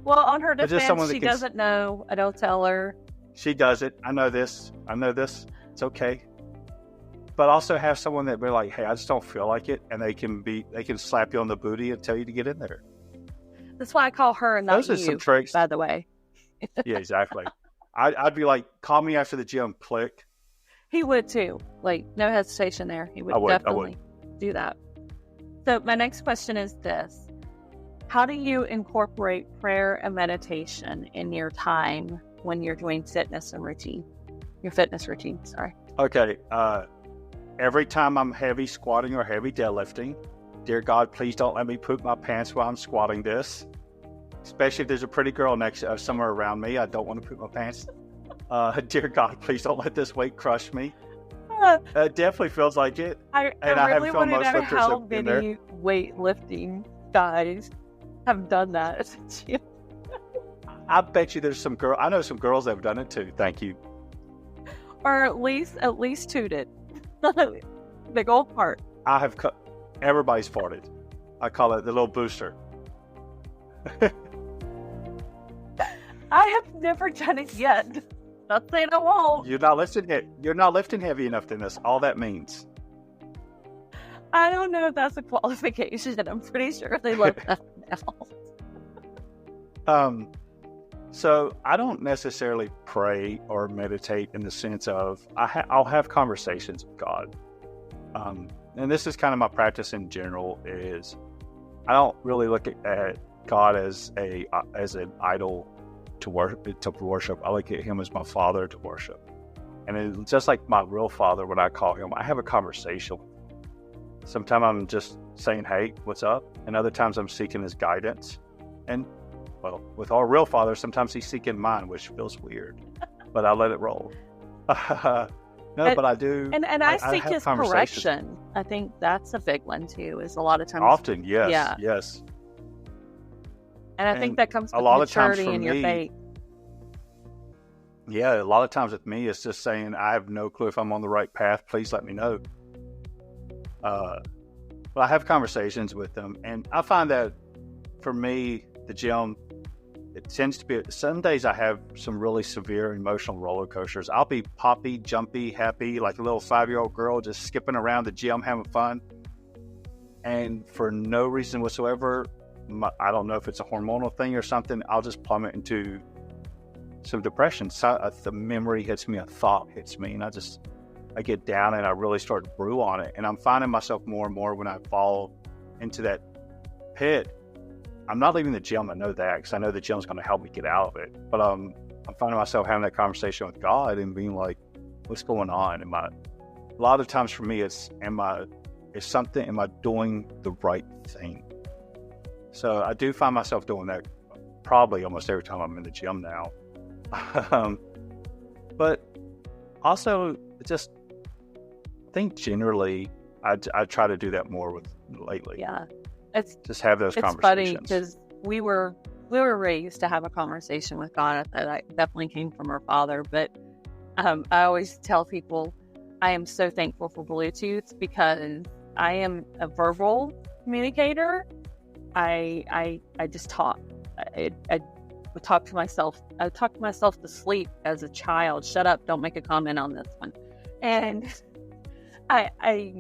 Well, on her defense, she doesn't know. I don't tell her. She does it. I know this. It's okay. But also have someone that be like, hey, I just don't feel like it. And they can slap you on the booty and tell you to get in there. That's why I call her and not you. Those are some tricks. By the way. Yeah, exactly. I'd be like, call me after the gym, click. He would too. Like, no hesitation there. He would definitely do that. So my next question is this. How do you incorporate prayer and meditation in your time when you're doing fitness routine? Sorry. Okay. Every time I'm heavy squatting or heavy deadlifting, dear God, please don't let me poop my pants while I'm squatting this. Especially if there's a pretty girl somewhere around me. I don't want to poop my pants. Dear God, please don't let this weight crush me. It definitely feels like it. I really want to know how many weightlifting guys have done that as a gym. I bet you there's I know some girls that have done it too. Thank you. Or at least tooted. Big old fart. Everybody's farted. I call it the little booster. I have never done it yet. Not saying I won't. You're not lifting heavy enough in this. All that means. I don't know if that's a qualification. I'm pretty sure they look that now. So I don't necessarily pray or meditate in the sense of I'll have conversations with God. And this is kind of my practice in general. Is I don't really look at God as an idol to worship. I look at him as my father to worship. And it's just like my real father, when I call him, I have a conversation. Sometimes I'm just saying, hey, what's up? And other times I'm seeking his guidance. And, well, with our real father, sometimes he's seeking mine, which feels weird. But I let it roll. But I do. And I seek his correction. I think that's a big one, too, is a lot of times. Often, yes. Yeah. Yes. And I think that comes with maturity in your faith. Yeah, a lot of times with me, it's just saying, I have no clue if I'm on the right path. Please let me know. But I have conversations with them. And I find that for me, the gym, it tends to be, some days I have some really severe emotional roller coasters. I'll be poppy, jumpy, happy, like a little 5-year-old girl just skipping around the gym, having fun. And for no reason whatsoever, I don't know if it's a hormonal thing or something, I'll just plummet into some depression. So, the memory hits me, a thought hits me, and I get down and I really start to brew on it. And I'm finding myself more and more when I fall into that pit. I'm not leaving the gym, I know that, because I know the gym's going to help me get out of it. But I'm finding myself having that conversation with God and being like, what's going on? A lot of times for me, am I doing the right thing? So I do find myself doing that probably almost every time I'm in the gym now. But also, just I think generally I try to do that more with lately. Yeah, just have those conversations. It's funny because we were raised to have a conversation with God. That definitely came from our father. But I always tell people I am so thankful for Bluetooth because I am a verbal communicator. I just talk. I would talk to myself. I would talk to myself to sleep as a child. Shut up! Don't make a comment on this one. And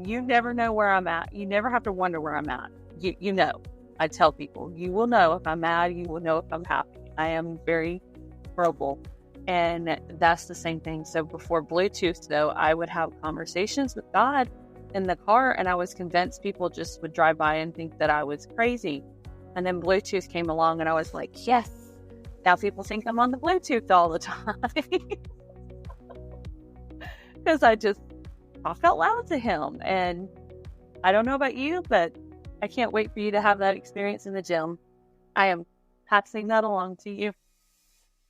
you never know where I'm at. You never have to wonder where I'm at. You know. I tell people, you will know if I'm mad. You will know if I'm happy. I am very verbal, and that's the same thing. So before Bluetooth, though, I would have conversations with God in the car, and I was convinced people just would drive by and think that I was crazy. And then Bluetooth came along, and I was like, yes, now people think I'm on the Bluetooth all the time. Because I just talk out loud to him. And I don't know about you, but I can't wait for you to have that experience in the gym. I am passing that along to you.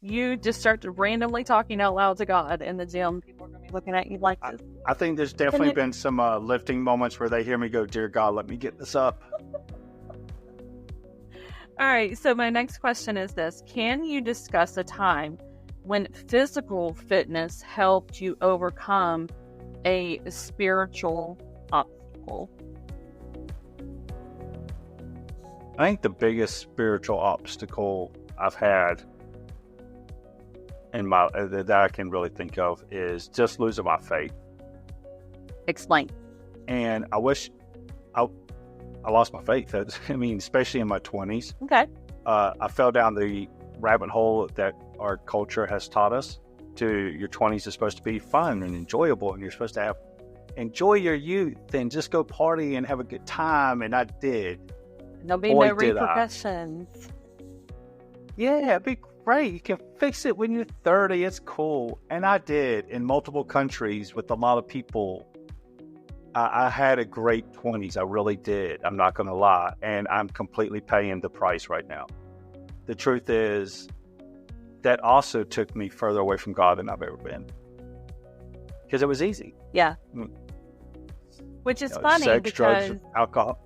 You just start to randomly talking out loud to God in the gym. People are going to be looking at you like this. I think there's definitely been some lifting moments where they hear me go, dear God, let me get this up. All right. So my next question is this. Can you discuss a time when physical fitness helped you overcome a spiritual obstacle? I think the biggest spiritual obstacle I've had that I can really think of is just losing my faith. Explain. And I wish I lost my faith. I mean, especially in my 20s. Okay. I fell down the rabbit hole that our culture has taught us. Your 20s is supposed to be fun and enjoyable, and you're supposed to enjoy your youth and just go party and have a good time. And I did. There'll be no repercussions. Yeah, it'd be great. You can fix it when you're 30. It's cool. And I did in multiple countries with a lot of people. I had a great 20s. I really did. I'm not going to lie. And I'm completely paying the price right now. The truth is that also took me further away from God than I've ever been. Because it was easy. Yeah. Which is funny sex, because drugs, alcohol.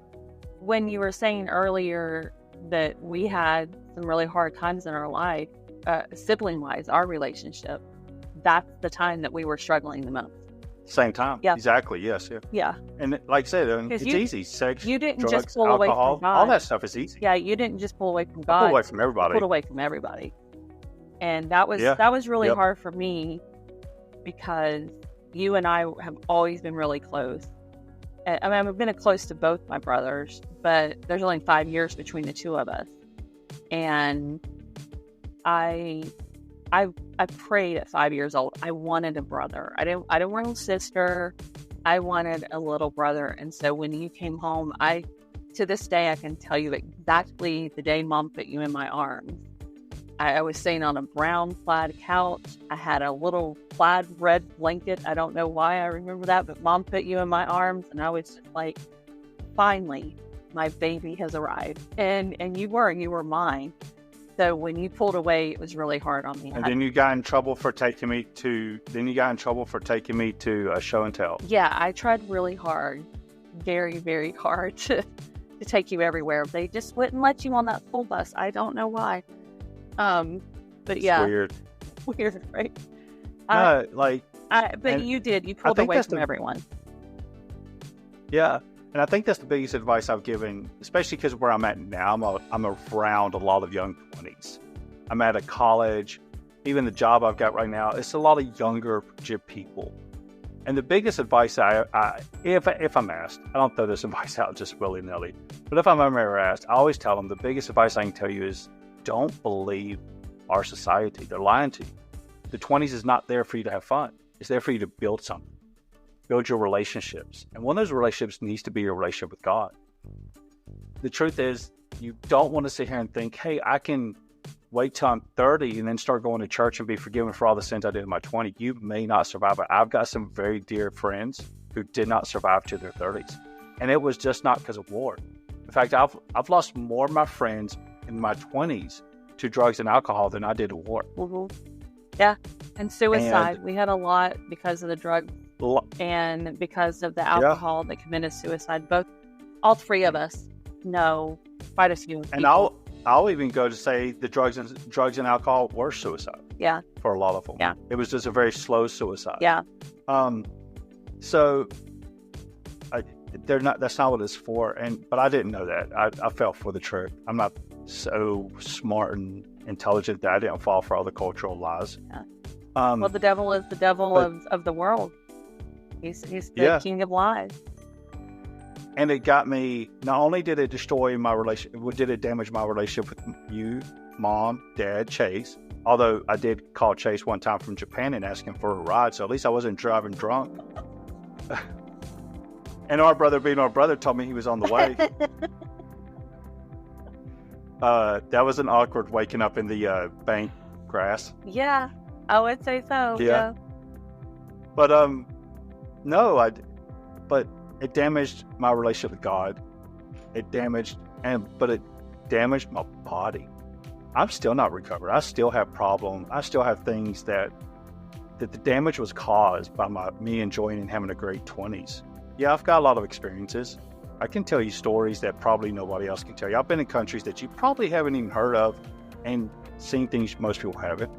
When you were saying earlier that we had some really hard times in our life, sibling-wise, our relationship, that's the time that we were struggling the most. Same time. Yeah. Exactly. Yes. Yeah. Yeah. And like I said, it's easy. Sex, you didn't drugs, just pull alcohol, away from God. all that stuff is easy. Yeah. You didn't just pull away from God. Pull away from everybody. Pulled away from everybody. And that was really hard for me because you and I have always been really close. I mean, I've been close to both my brothers, but there's only 5 years between the two of us. And I prayed at 5 years old. I wanted a brother. I didn't want a sister. I wanted a little brother. And so when you came home, to this day, I can tell you exactly the day Mom put you in my arms. I was sitting on a brown plaid couch. I had a little plaid red blanket. I don't know why I remember that, but Mom put you in my arms, and I was just like, finally, my baby has arrived. And you were mine. So when you pulled away, it was really hard on me. And then you got in trouble for taking me to a show and tell. Yeah, I tried really hard, very, very hard to take you everywhere. They just wouldn't let you on that school bus. I don't know why. But yeah, weird, right? You did. You pulled away from everyone. Yeah, and I think that's the biggest advice I've given, especially because where I'm at now, I'm around a lot of young 20s. I'm at a college, even the job I've got right now, it's a lot of younger people. And the biggest advice if I'm asked, I don't throw this advice out just willy-nilly, but if I'm ever asked, I always tell them the biggest advice I can tell you is don't believe our society. They're lying to you. The 20s is not there for you to have fun. It's there for you to build something, build your relationships. And one of those relationships needs to be your relationship with God. The truth is, you don't want to sit here and think, hey, I can wait till I'm 30 and then start going to church and be forgiven for all the sins I did in my 20s. You may not survive it. I've got some very dear friends who did not survive to their 30s. And it was just not because of war. In fact, I've lost more of my friends in my 20s to drugs and alcohol than I did to war. Mm-hmm. Yeah. And suicide. We had a lot because of the drug and because of the alcohol that committed suicide. All three of us know quite a few people. And I'll even go to say the drugs and alcohol were suicide. Yeah. For a lot of them. Yeah. It was just a very slow suicide. Yeah. So that's not what it's for. But I didn't know that. I fell for the trick. I'm not so smart and intelligent that I didn't fall for all the cultural lies. Yeah. Well, the devil is the devil of the world. He's the king of lies. And it got me, not only did it destroy my relationship, did it damage my relationship with you, Mom, Dad, Chase. Although I did call Chase one time from Japan and ask him for a ride, so at least I wasn't driving drunk. And our brother, being our brother, told me he was on the way. That was an awkward waking up in the bank grass. Yeah, I would say so. Yeah. But but it damaged my relationship with God. It damaged my body. I'm still not recovered. I still have problems. I still have things that the damage was caused by me enjoying and having a great 20s. Yeah, I've got a lot of experiences. I can tell you stories that probably nobody else can tell you. I've been in countries that you probably haven't even heard of and seen things most people haven't.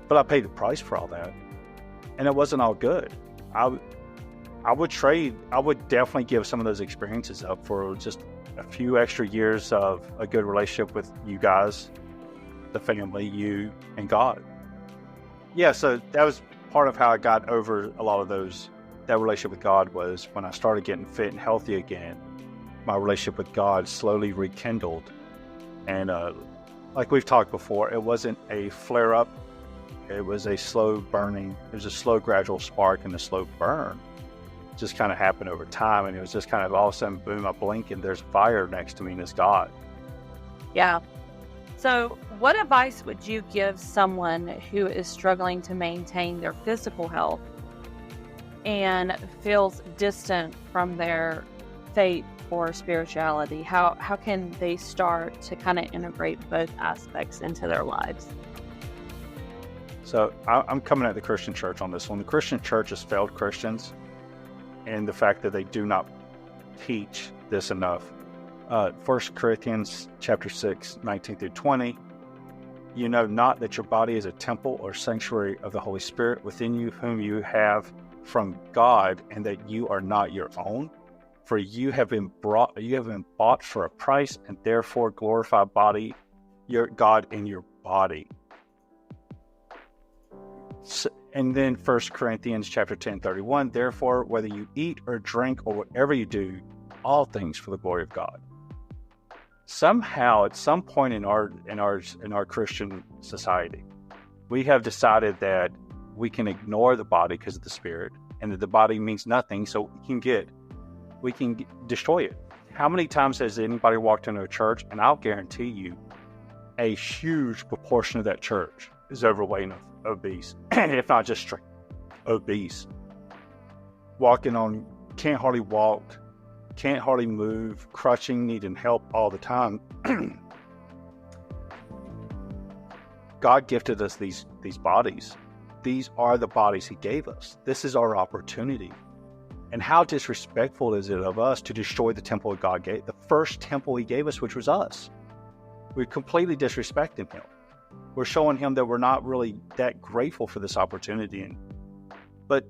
But I paid the price for all that. And it wasn't all good. I would definitely give some of those experiences up for just a few extra years of a good relationship with you guys, the family, you, and God. Yeah, so that was part of how I got over a lot of that relationship with God was when I started getting fit and healthy again. My relationship with God slowly rekindled. And like we've talked before, it wasn't a flare-up. It was a slow burning. It was a slow, gradual spark and a slow burn. Just kind of happened over time, and it was just kind of all of a sudden, boom, I blink and there's fire next to me, and it's God. Yeah. So what advice would you give someone who is struggling to maintain their physical health and feels distant from their faith or spirituality? How can they start to kind of integrate both aspects into their lives? So I'm coming at the Christian church on this one. The Christian church has failed Christians and the fact that they do not teach this enough. 1 Corinthians chapter 6, 19 through 20. You know not that your body is a temple or sanctuary of the Holy Spirit within you, whom you have from God, and that you are not your own. For you have been bought for a price, and therefore glorify your God in your body. And then 1 Corinthians chapter 10, 31, therefore, whether you eat or drink or whatever you do, all things for the glory of God. Somehow, at some point in our Christian society, we have decided that we can ignore the body because of the Spirit, and that the body means nothing, so we can destroy it. How many times has anybody walked into a church, and I'll guarantee you, a huge proportion of that church is overweight and obese, if not just straight obese. Walking on, can't hardly walk, can't hardly move, crutching, needing help all the time. God gifted us these bodies. These are the bodies He gave us. This is our opportunity. And how disrespectful is it of us to destroy the temple God gave, the first temple He gave us, which was us? We're completely disrespecting Him. We're showing Him that we're not really that grateful for this opportunity. But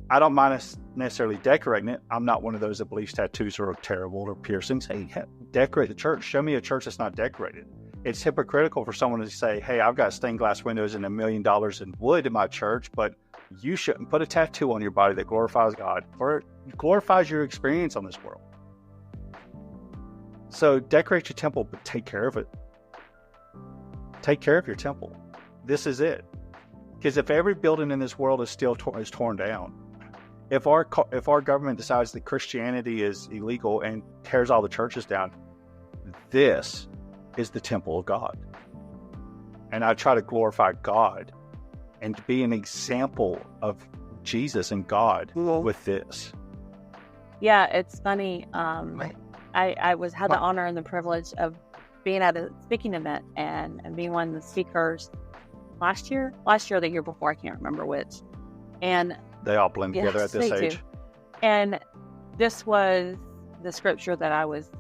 I don't mind us necessarily decorating it. I'm not one of those that believes tattoos are terrible or piercings. Hey, decorate the church. Show me a church that's not decorated. it's hypocritical for someone to say, hey, I've got stained glass windows and $1 million in wood in my church, but you shouldn't put a tattoo on your body that glorifies God, or it glorifies your experience on this world. So decorate your temple, but take care of it. Take care of your temple. This is it. Because if every building in this world is still torn down, if our government decides that Christianity is illegal and tears all the churches down, this is the temple of God. And I try to glorify God and to be an example of Jesus and God with this. Yeah, it's funny. I had the honor and the privilege of being at a speaking event and being one of the speakers last year or the year before, I can't remember which. And they all blend together at this age. Do. And this was the scripture that I was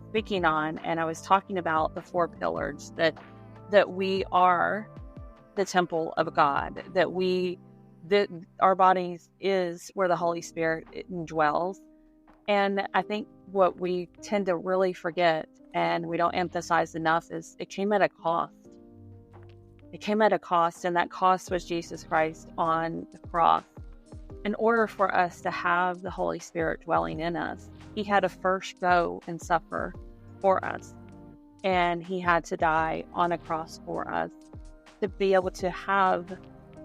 speaking on, and I was talking about the 4 pillars that we are the temple of God, that our bodies is where the Holy Spirit dwells. And I think what we tend to really forget and we don't emphasize enough is it came at a cost. It came at a cost, and that cost was Jesus Christ on the cross. In order for us to have the Holy Spirit dwelling in us, he had to first go and suffer for us. And he had to die on a cross for us to be able to have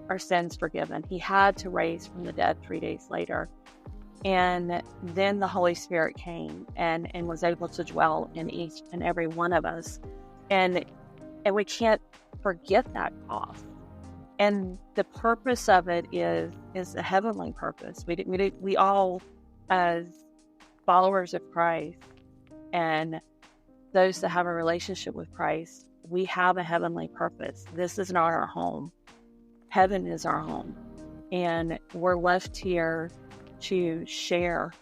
our sins forgiven. He had to raise from the dead 3 days later. And then the Holy Spirit came and was able to dwell in each and every one of us. And we can't forget that cost. And the purpose of it is a heavenly purpose. We all, as followers of Christ and those that have a relationship with Christ, we have a heavenly purpose. This is not our home. Heaven is our home. And we're left here to share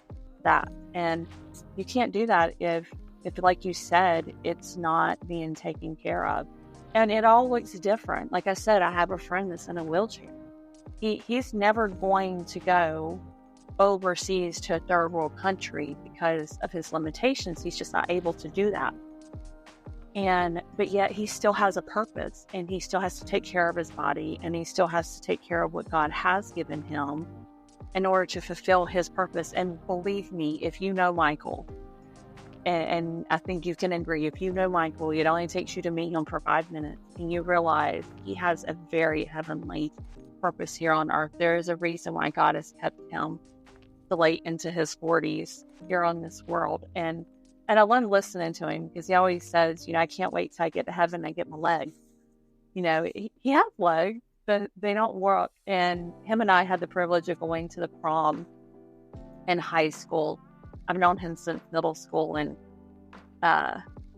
that. And you can't do that if like you said, it's not being taken care of. And it all looks different. Like I said, I have a friend that's in a wheelchair. He's never going to go overseas to a third world country because of his limitations. He's just not able to do that. But yet he still has a purpose, and he still has to take care of his body, and he still has to take care of what God has given him in order to fulfill his purpose. And believe me, if you know Michael, and I think you can agree, if you know Michael, it only takes you to meet him for 5 minutes, and you realize he has a very heavenly purpose here on earth. There is a reason why God has kept him so late into his 40s here on this world. And I love listening to him because he always says, I can't wait till I get to heaven and get my legs. He has legs, but they don't work. And him and I had the privilege of going to the prom in high school. I've known him since middle school, and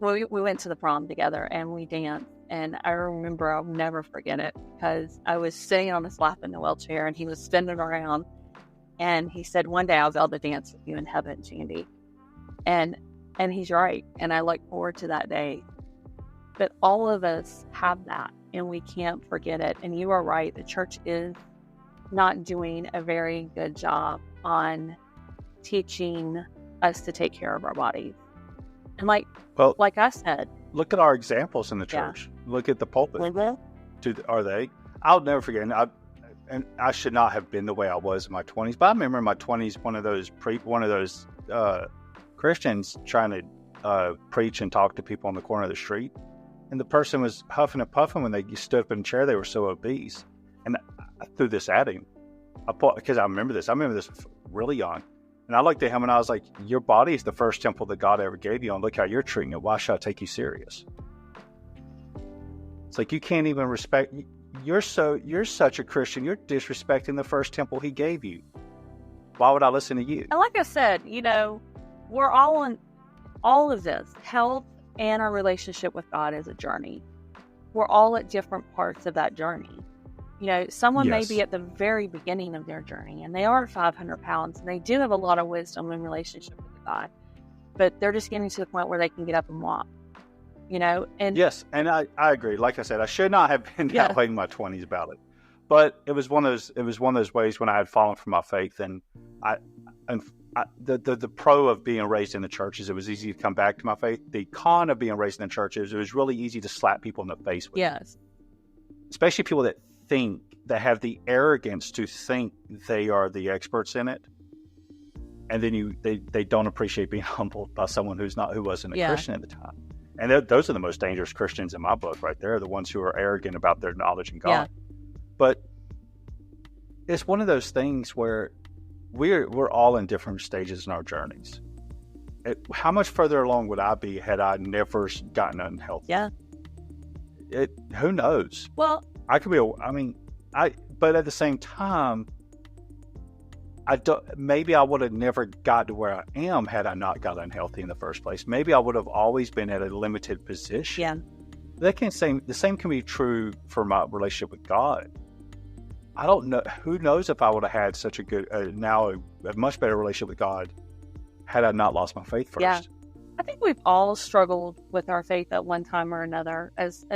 we went to the prom together and we danced. And I remember, I'll never forget it, because I was sitting on his lap in the wheelchair and he was spinning around. And he said, one day I'll be able to dance with you in heaven, Jandy. And he's right. And I look forward to that day. But all of us have that, and we can't forget it. And you are right. The church is not doing a very good job on teaching us to take care of our bodies. And like I said, look at our examples in the church. Yeah. Look at the pulpit. Are they? I'll never forget. And I should not have been the way I was in my 20s. But I remember in my 20s, one of those Christians trying to preach and talk to people on the corner of the street. And the person was huffing and puffing when they stood up in a chair. They were so obese. And I threw this at him. Because I remember this. I remember this really young. And I looked at him and I was like, your body is the first temple that God ever gave you, and look how you're treating it. Why should I take you serious? It's like, you can't even respect. You're such a Christian. You're disrespecting the first temple he gave you. Why would I listen to you? And like I said, we're all in all of this. Health and our relationship with God is a journey. We're all at different parts of that journey. Someone may be at the very beginning of their journey, and they are 500 pounds, and they do have a lot of wisdom in relationship with God, but they're just getting to the point where they can get up and walk, And yes, and I agree. Like I said, I should not have been that way in my 20s about it, but it was one of those ways when I had fallen from my faith, and the pro of being raised in the church is it was easy to come back to my faith. The con of being raised in the church is it was really easy to slap people in the face with Yes. it. Especially people that have the arrogance to think they are the experts in it. And then they don't appreciate being humbled by someone who wasn't a Christian at the time. And those are the most dangerous Christians in my book right there, the ones who are arrogant about their knowledge in God. Yeah. But it's one of those things where we're all in different stages in our journeys. How much further along would I be had I never gotten unhealthy? Yeah. Who knows? Well, I could be. But at the same time, maybe I would have never got to where I am had I not got unhealthy in the first place. Maybe I would have always been at a limited position. Yeah. The same can be true for my relationship with God. I don't know. Who knows if I would have had such a good, now a much better relationship with God had I not lost my faith first. Yeah. I think we've all struggled with our faith at one time or another, as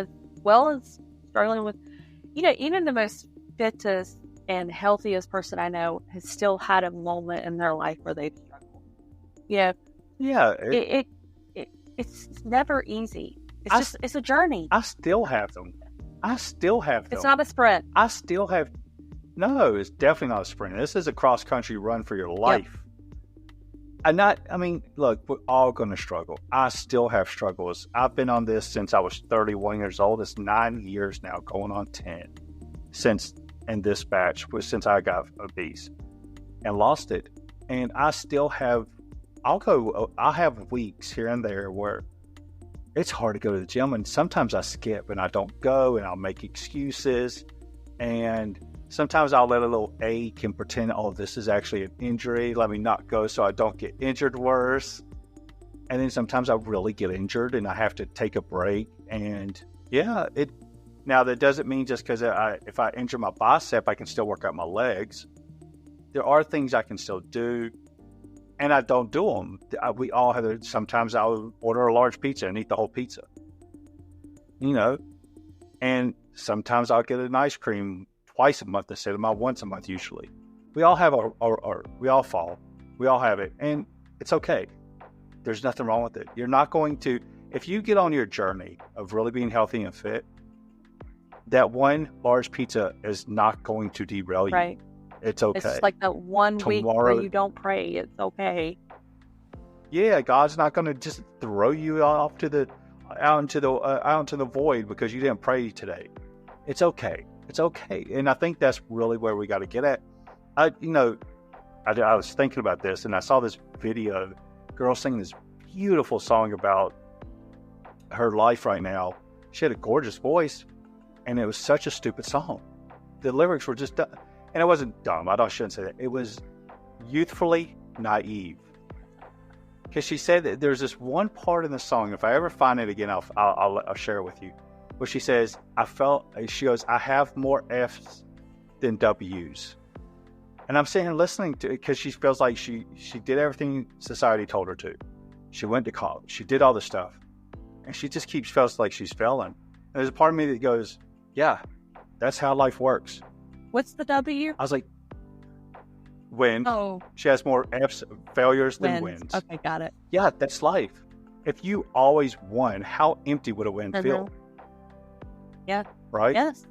well as struggling with, even the most fittest and healthiest person I know has still had a moment in their life where they've struggled. Yeah. It's never easy. It's a journey. I still have them. It's not a sprint. I still have. No, it's definitely not a sprint. This is a cross-country run for your life. Yep. Look, we're all going to struggle. I still have struggles. I've been on this since I was 31 years old. It's 9 years now, going on 10, since I got obese and lost it. And I still have, I have weeks here and there where it's hard to go to the gym, and sometimes I skip and I don't go, and I'll make excuses, and sometimes I'll let a little ache and pretend, this is actually an injury. Let me not go so I don't get injured worse. And then sometimes I really get injured and I have to take a break. And now that doesn't mean just because if I injure my bicep, I can still work out my legs. There are things I can still do, and I don't do them. We all have. Sometimes I'll order a large pizza and eat the whole pizza. And sometimes I'll get an ice cream twice a month instead of my once a month usually. We all have we all fall. We all have it. And it's okay. There's nothing wrong with it. You're not going to, if you get on your journey of really being healthy and fit, that one large pizza is not going to derail you. Right. It's okay. It's like that one week where you don't pray. It's okay. Yeah, God's not going to just throw you off out into the void because you didn't pray today. It's okay. It's okay. And I think that's really where we got to get at. I was thinking about this, and I saw this video, girl singing this beautiful song about her life right now. She had a gorgeous voice, and it was such a stupid song. The lyrics were just dumb. And it wasn't dumb. I shouldn't say that. It was youthfully naive. Because she said that there's this one part in the song, if I ever find it again, I'll share it with you, where she says, she goes, I have more F's than W's. And I'm sitting here listening to it because she feels like she did everything society told her to. She went to college. She did all this stuff. And she just feels like she's failing. And there's a part of me that goes, yeah, that's how life works. What's the W? I was like, win. Oh. She has more F's, failures than wins. Okay, got it. Yeah, that's life. If you always won, how empty would a win feel? Yeah. Right? Yes.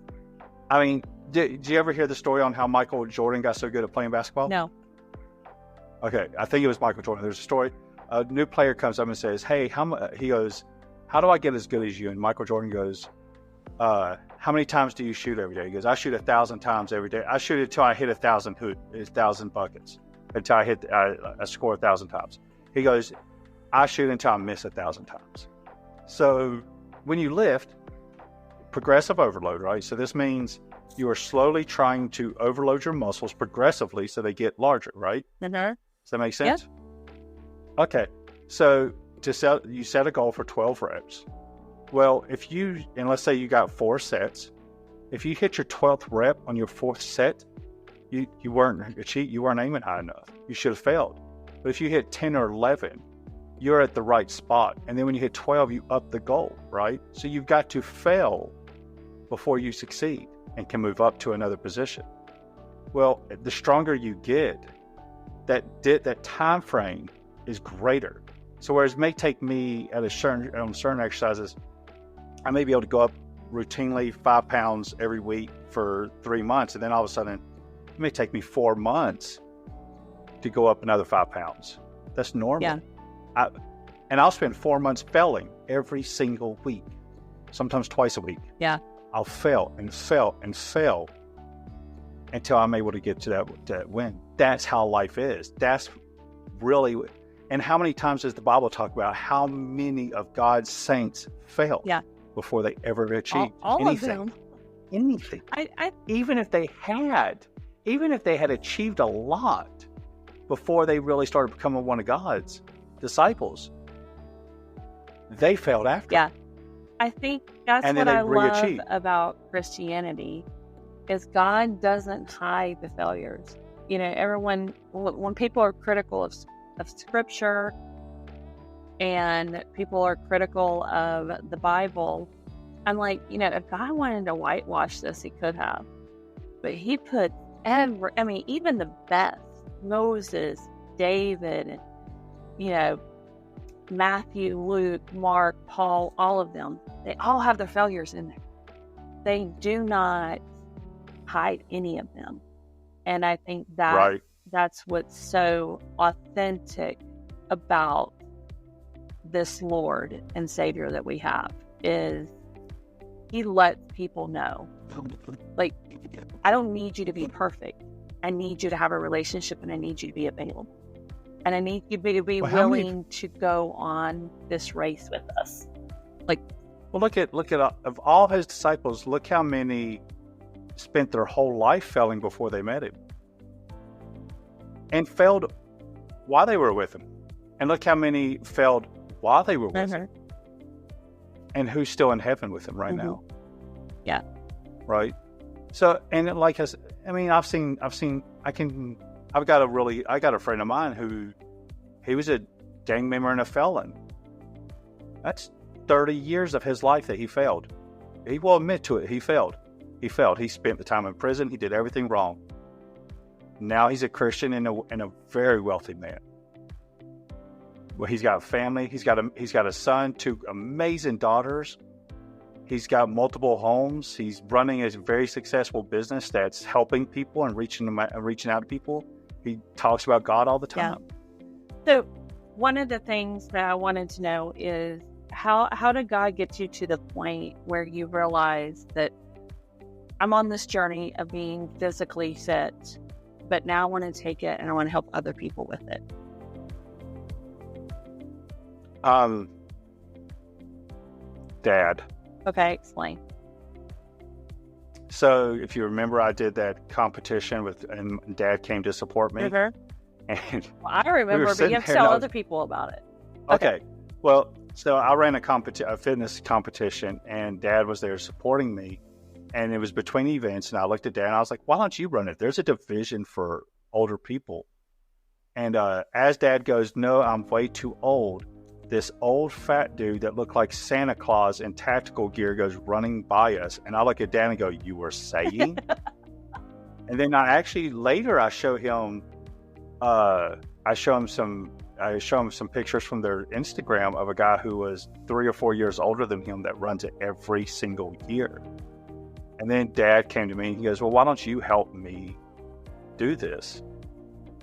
Did you ever hear the story on how Michael Jordan got so good at playing basketball? No. Okay, I think it was Michael Jordan. There's a story. A new player comes up and says, hey, he goes, how do I get as good as you? And Michael Jordan goes, how many times do you shoot every day? He goes, I shoot 1,000 times every day. I shoot it until I hit 1,000 buckets, until I score 1,000 times. He goes, I shoot until I miss 1,000 times. So when you lift, progressive overload, right? So this means you are slowly trying to overload your muscles progressively so they get larger, right? Mm-hmm. Does that make sense? Yeah. Okay. So you set a goal for 12 reps. Well, and let's say you got 4 sets, if you hit your 12th rep on your 4th set, you weren't aiming high enough. You should have failed. But if you hit 10 or 11, you're at the right spot. And then when you hit 12, you up the goal, right? So you've got to fail before you succeed and can move up to another position. Well, the stronger you get, that time frame is greater. So whereas it may take me on certain exercises, I may be able to go up routinely 5 pounds every week for 3 months, and then all of a sudden it may take me 4 months to go up another 5 pounds. That's normal. Yeah. And I'll spend 4 months failing every single week, sometimes twice a week. Yeah. I'll fail and fail and fail until I'm able to get to that win. That's how life is. That's really, and how many times does the Bible talk about how many of God's saints failed before they ever achieved all anything? Of them. Anything. Even if they had achieved a lot before they really started becoming one of God's disciples, they failed after. Yeah. I think that's what I love about Christianity is God doesn't hide the failures. You know, everyone, when people are critical of Scripture and people are critical of the Bible, I'm like, you know, if God wanted to whitewash this, he could have. But he put even the best, Moses, David, you know, Matthew, Luke, Mark, Paul, all of them, they all have their failures in there. They do not hide any of them. And I think that's what's so authentic about this Lord and Savior that we have, is he lets people know, like, I don't need you to be perfect. I need you to have a relationship, and I need you to be available. And I need you to be willing to go on this race with us. Like, well, look at of all his disciples, look how many spent their whole life failing before they met him, and failed while they were with him. And look how many failed while they were with him. And who's still in heaven with him right now? Yeah. Right. So, and like I mean, I got a friend of mine who, he was a gang member and a felon. That's 30 years of his life that he failed. He will admit to it. He failed. He spent the time in prison. He did everything wrong. Now he's a Christian and a very wealthy man. Well, he's got a family. He's got a son, 2 amazing daughters. He's got multiple homes. He's running a very successful business that's helping people and reaching out to people. He talks about God all the time. Yeah. So one of the things that I wanted to know is how did God get you to the point where you realize that I'm on this journey of being physically fit, but now I want to take it and I want to help other people with it? Dad. Okay, explain. So if you remember, I did that competition and Dad came to support me. Mm-hmm. And I remember, but you have to tell other people about it. Okay. Well, so I ran a fitness competition, and Dad was there supporting me, and it was between events, and I looked at Dad and I was like, why don't you run it? There's a division for older people. And as Dad goes, no, I'm way too old, this old fat dude that looked like Santa Claus in tactical gear goes running by us. And I look at Dad and go, you were saying? And then I show him some pictures from their Instagram of a guy who was 3 or 4 years older than him that runs it every single year. And then Dad came to me and he goes, well, why don't you help me do this?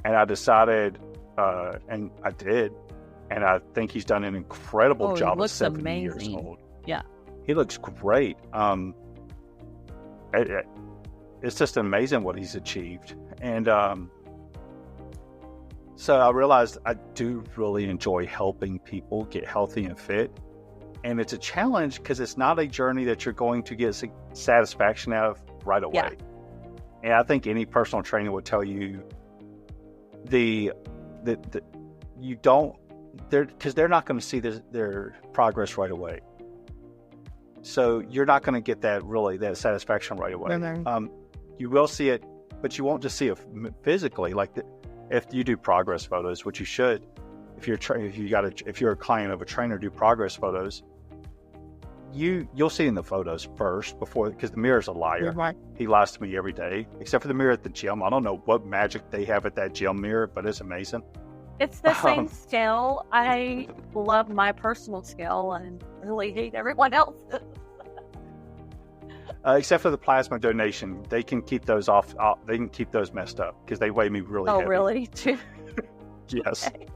And I decided, and I did. And I think he's done an incredible job at 70 years old. Yeah. He looks great. It's just amazing what he's achieved. And so I realized I do really enjoy helping people get healthy and fit. And it's a challenge because it's not a journey that you're going to get satisfaction out of right away. Yeah. And I think any personal trainer would tell you you don't, because they're not going to see their progress right away. So you're not going to get that satisfaction right away. Mm-hmm. You will see it, but you won't just see it physically. Like if you do progress photos, which you should, if you're a client of a trainer, do progress photos. you'll see in the photos first before, because the mirror's a liar. Right. He lies to me every day, except for the mirror at the gym. I don't know what magic they have at that gym mirror, but it's amazing. It's the same scale. I love my personal scale and really hate everyone else's. Except for the plasma donation, they can keep those off. They can keep those messed up because they weigh me really heavy. Oh, really? Too? Yes. Okay.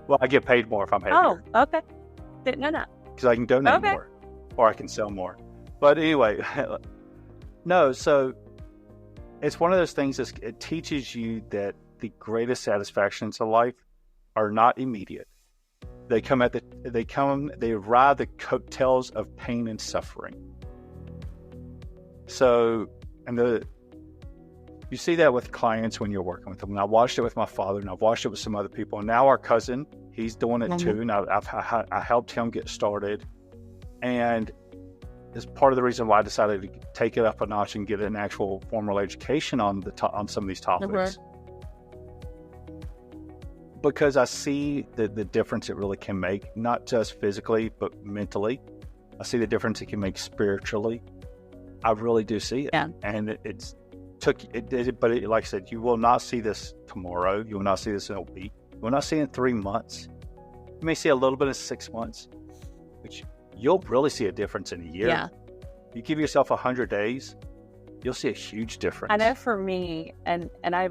Well, I get paid more if I'm heavier. Oh, okay. Didn't know that. Because I can donate more, or I can sell more. But anyway, no. So it's one of those things. It teaches you that the greatest satisfactions of life are not immediate. They ride the coattails of pain and suffering. So, you see that with clients when you're working with them. And I watched it with my father, and I've watched it with some other people. And now our cousin, he's doing it too. And I helped him get started. And it's part of the reason why I decided to take it up a notch and get an actual formal education on some of these topics. Because I see the difference it really can make, not just physically, but mentally. I see the difference it can make spiritually. I really do see it. Yeah. And but like I said, you will not see this tomorrow. You will not see this in a week. You will not see it in 3 months. You may see a little bit in 6 months, but you'll really see a difference in a year. Yeah. You give yourself 100 days, you'll see a huge difference. I know for me, and I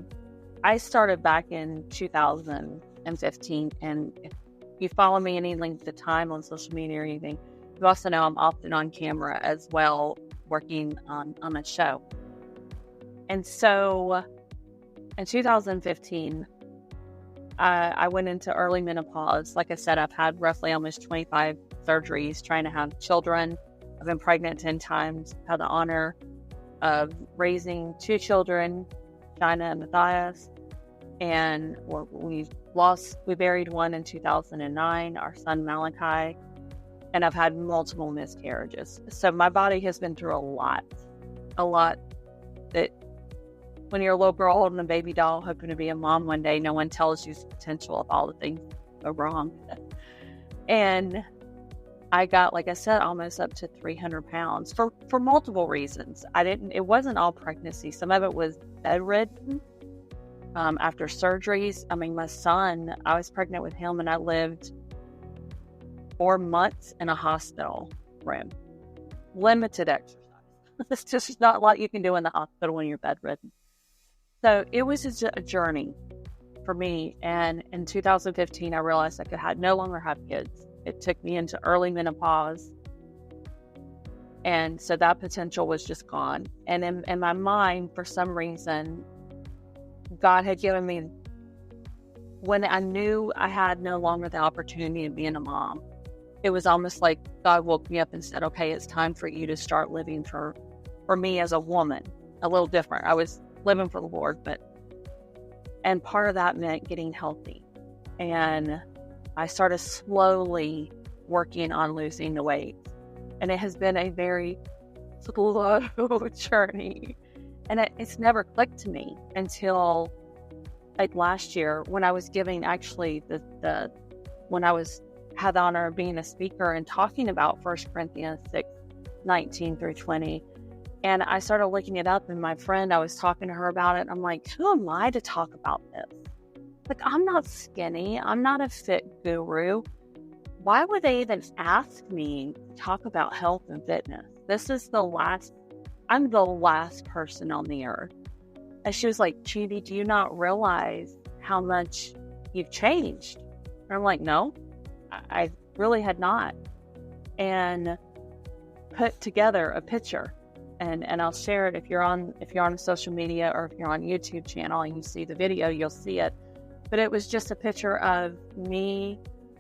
started back in 2015, and if you follow me any length of time on social media or anything, you also know I'm often on camera as well, working on a show. And so in 2015, I went into early menopause. Like I said, I've had roughly almost 25 surgeries trying to have children. I've been pregnant 10 times, had the honor of raising 2 children, China and Matthias. And we buried one in 2009, our son Malachi. And I've had multiple miscarriages. So my body has been through a lot that when you're a little girl holding a baby doll, hoping to be a mom one day, no one tells you the potential of all the things that go wrong. And I got, like I said, almost up to 300 pounds for multiple reasons. It wasn't all pregnancy. Some of it was bedridden after surgeries. I mean, my son, I was pregnant with him and I lived 4 months in a hospital room. Limited exercise. It's just not a lot you can do in the hospital when you're bedridden. So it was just a journey for me. And in 2015, I realized I could no longer have kids. It took me into early menopause. And so that potential was just gone. And in my mind, for some reason, God had given me, when I knew I had no longer the opportunity of being a mom, it was almost like God woke me up and said, okay, it's time for you to start living for me as a woman. A little different. I was living for the Lord, and part of that meant getting healthy. And I started slowly working on losing the weight. And it has been a very slow journey. And it's never clicked to me until like last year when I was giving actually when I had the honor of being a speaker and talking about 1 Corinthians 6:19-20. And I started looking it up, and my friend, I was talking to her about it. And I'm like, who am I to talk about this? Like, I'm not skinny. I'm not a fit guru. Why would they even ask me to talk about health and fitness? I'm the last person on the earth. And she was like, Chidi, do you not realize how much you've changed? And I'm like, no, I really had not. And put together a picture. And I'll share it if you're on social media or if you're on YouTube channel and you see the video, you'll see it. But it was just a picture of me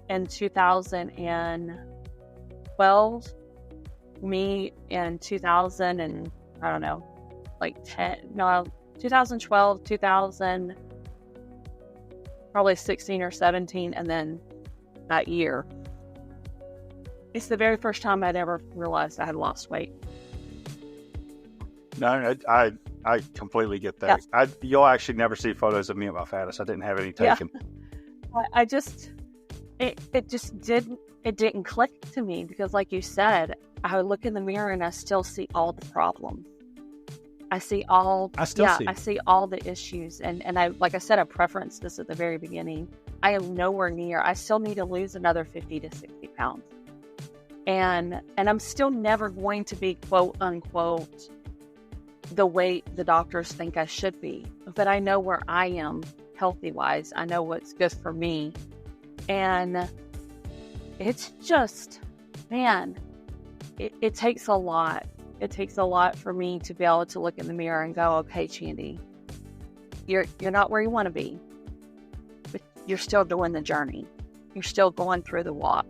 in 2012, me in 2000 and I don't know, like 2012, 2000, probably 16 or 17, and then that year. It's the very first time I'd ever realized I had lost weight. No, I completely get that. Yeah. You'll actually never see photos of me at my fattest. I didn't have any taken. Yeah. It didn't click to me because, like you said, I look in the mirror and I still see all the problems. I see all, I still see. I see all the issues. And I, like I said, I preferenced this at the very beginning. I am nowhere near. I still need to lose another 50 to 60 pounds. And I'm still never going to be, quote unquote, the weight the doctors think I should be. But I know where I am healthy wise. I know what's good for me. And it's just, man, it takes a lot. It takes a lot for me to be able to look in the mirror and go, okay, Chandy, you're not where you want to be, but you're still doing the journey. You're still going through the walk.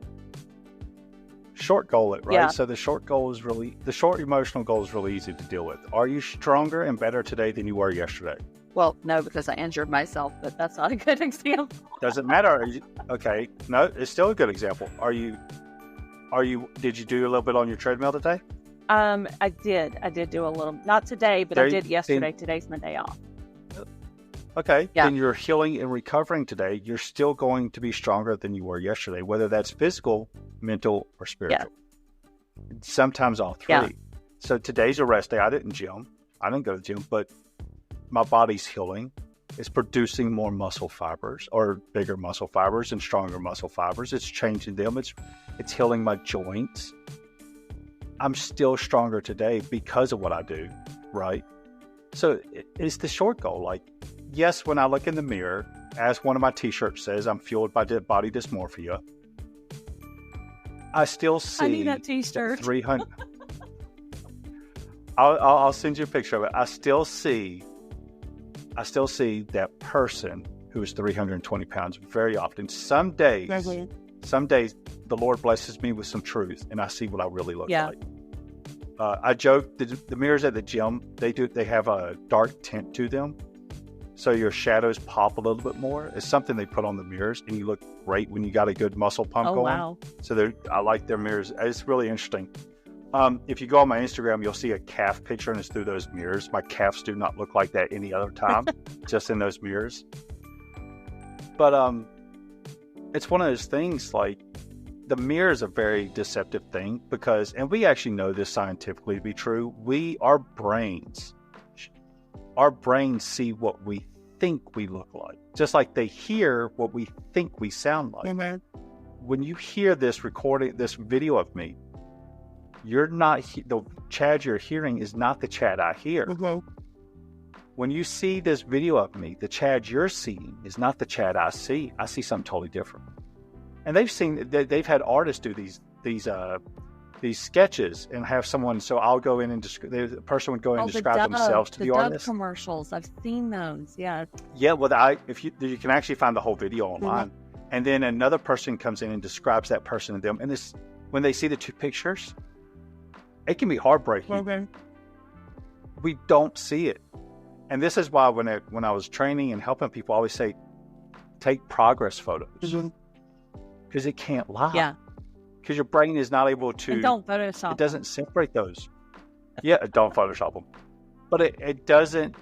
Short goal it, right? Yeah. So the short emotional goal is really easy to deal with. Are you stronger and better today than you were yesterday? Well, no, because I injured myself, but that's not a good example. Doesn't matter. Okay. No, it's still a good example. Did you do a little bit on your treadmill today? I did do a little, not today, but I did yesterday. Today's my day off. Okay. Yeah. Then you're healing and recovering today. You're still going to be stronger than you were yesterday, whether that's physical, mental, or spiritual. Yeah. Sometimes all three. Yeah. So today's a rest day. I didn't gym. I didn't go to the gym, but my body's healing. It's producing more muscle fibers, or bigger muscle fibers and stronger muscle fibers. It's changing them. It's healing my joints. I'm still stronger today because of what I do, right? So it's the short goal. Like, yes, when I look in the mirror, as one of my t-shirts says, I'm fueled by body dysmorphia. I still see. I need that t-shirt. 300. I'll send you a picture of it. I still see that person who is 320 pounds very often. Some days, the Lord blesses me with some truth, and I see what I really look like. I joke, the mirrors at the gym, they have a dark tint to them, so your shadows pop a little bit more. It's something they put on the mirrors, and you look great when you got a good muscle pump going. Wow. So I like their mirrors. It's really interesting. If you go on my Instagram, you'll see a calf picture, and it's through those mirrors. My calves do not look like that any other time, just in those mirrors. But it's one of those things, like, the mirror is a very deceptive thing because, and we actually know this scientifically to be true, our brains see what we think we look like, just like they hear what we think we sound like. Mm-hmm. When you hear this video of me, you're not, the Chad you're hearing is not the Chad I hear. Mm-hmm. When you see this video of me, the Chad you're seeing is not the Chad I see. I see something totally different. And they've had artists do these sketches and have someone. So I'll go in and the person would go in and describe themselves to the artist. Dove commercials, I've seen those. Yeah. Yeah. Well, you can actually find the whole video online, mm-hmm. and then another person comes in and describes that person and them. And when they see the two pictures, it can be heartbreaking. Okay. We don't see it, and this is why when I was training and helping people, I always say, take progress photos. Mm-hmm. Because it can't lie. Yeah. Because your brain is not able to. And don't Photoshop. It doesn't separate those. Yeah, don't Photoshop them. But it doesn't.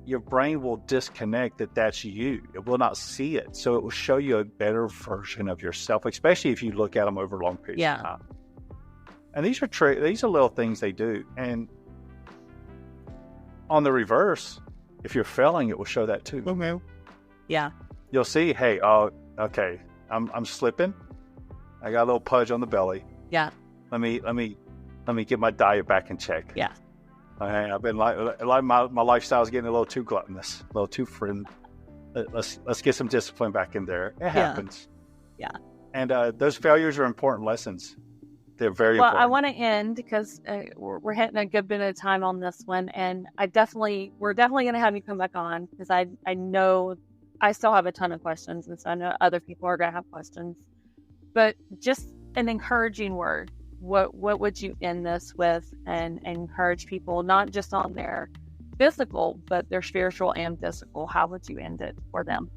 Your brain will disconnect that's you. It will not see it. So it will show you a better version of yourself, especially if you look at them over long periods of time. And these are little things they do. And on the reverse, if you're failing, it will show that too. Okay. Yeah. You'll see, hey, okay. I'm slipping. I got a little pudge on the belly. Yeah. Let me get my diet back in check. Yeah. Okay, I've been like my lifestyle is getting a little too gluttonous, a little too friend. Let's get some discipline back in there. It happens. Yeah. And those failures are important lessons. They're very important. Well, I want to end because we're hitting a good bit of time on this one, and we're definitely going to have you come back on because I know. I still have a ton of questions, and so I know other people are going to have questions. But just an encouraging word. What would you end this with and encourage people, not just on their physical, but their spiritual and physical? How would you end it for them?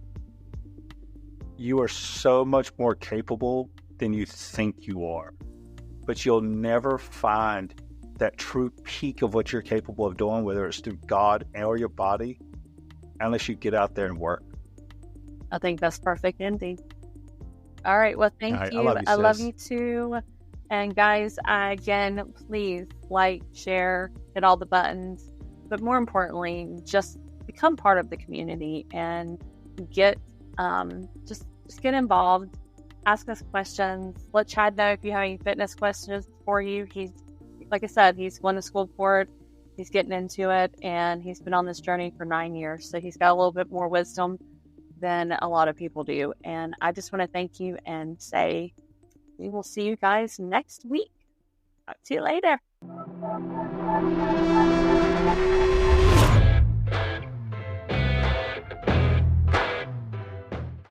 You are so much more capable than you think you are. But you'll never find that true peak of what you're capable of doing, whether it's through God or your body, unless you get out there and work. I think that's perfect ending. All right. Well, thank you. I love you too. And guys, again, please like, share, hit all the buttons. But more importantly, just become part of the community and get just get involved. Ask us questions. Let Chad know if you have any fitness questions for you. He's, like I said, he's going to school for it. He's getting into it, and he's been on this journey for 9 years. So he's got a little bit more wisdom than a lot of people do. And I just want to thank you and say we will see you guys next week. Talk to you later.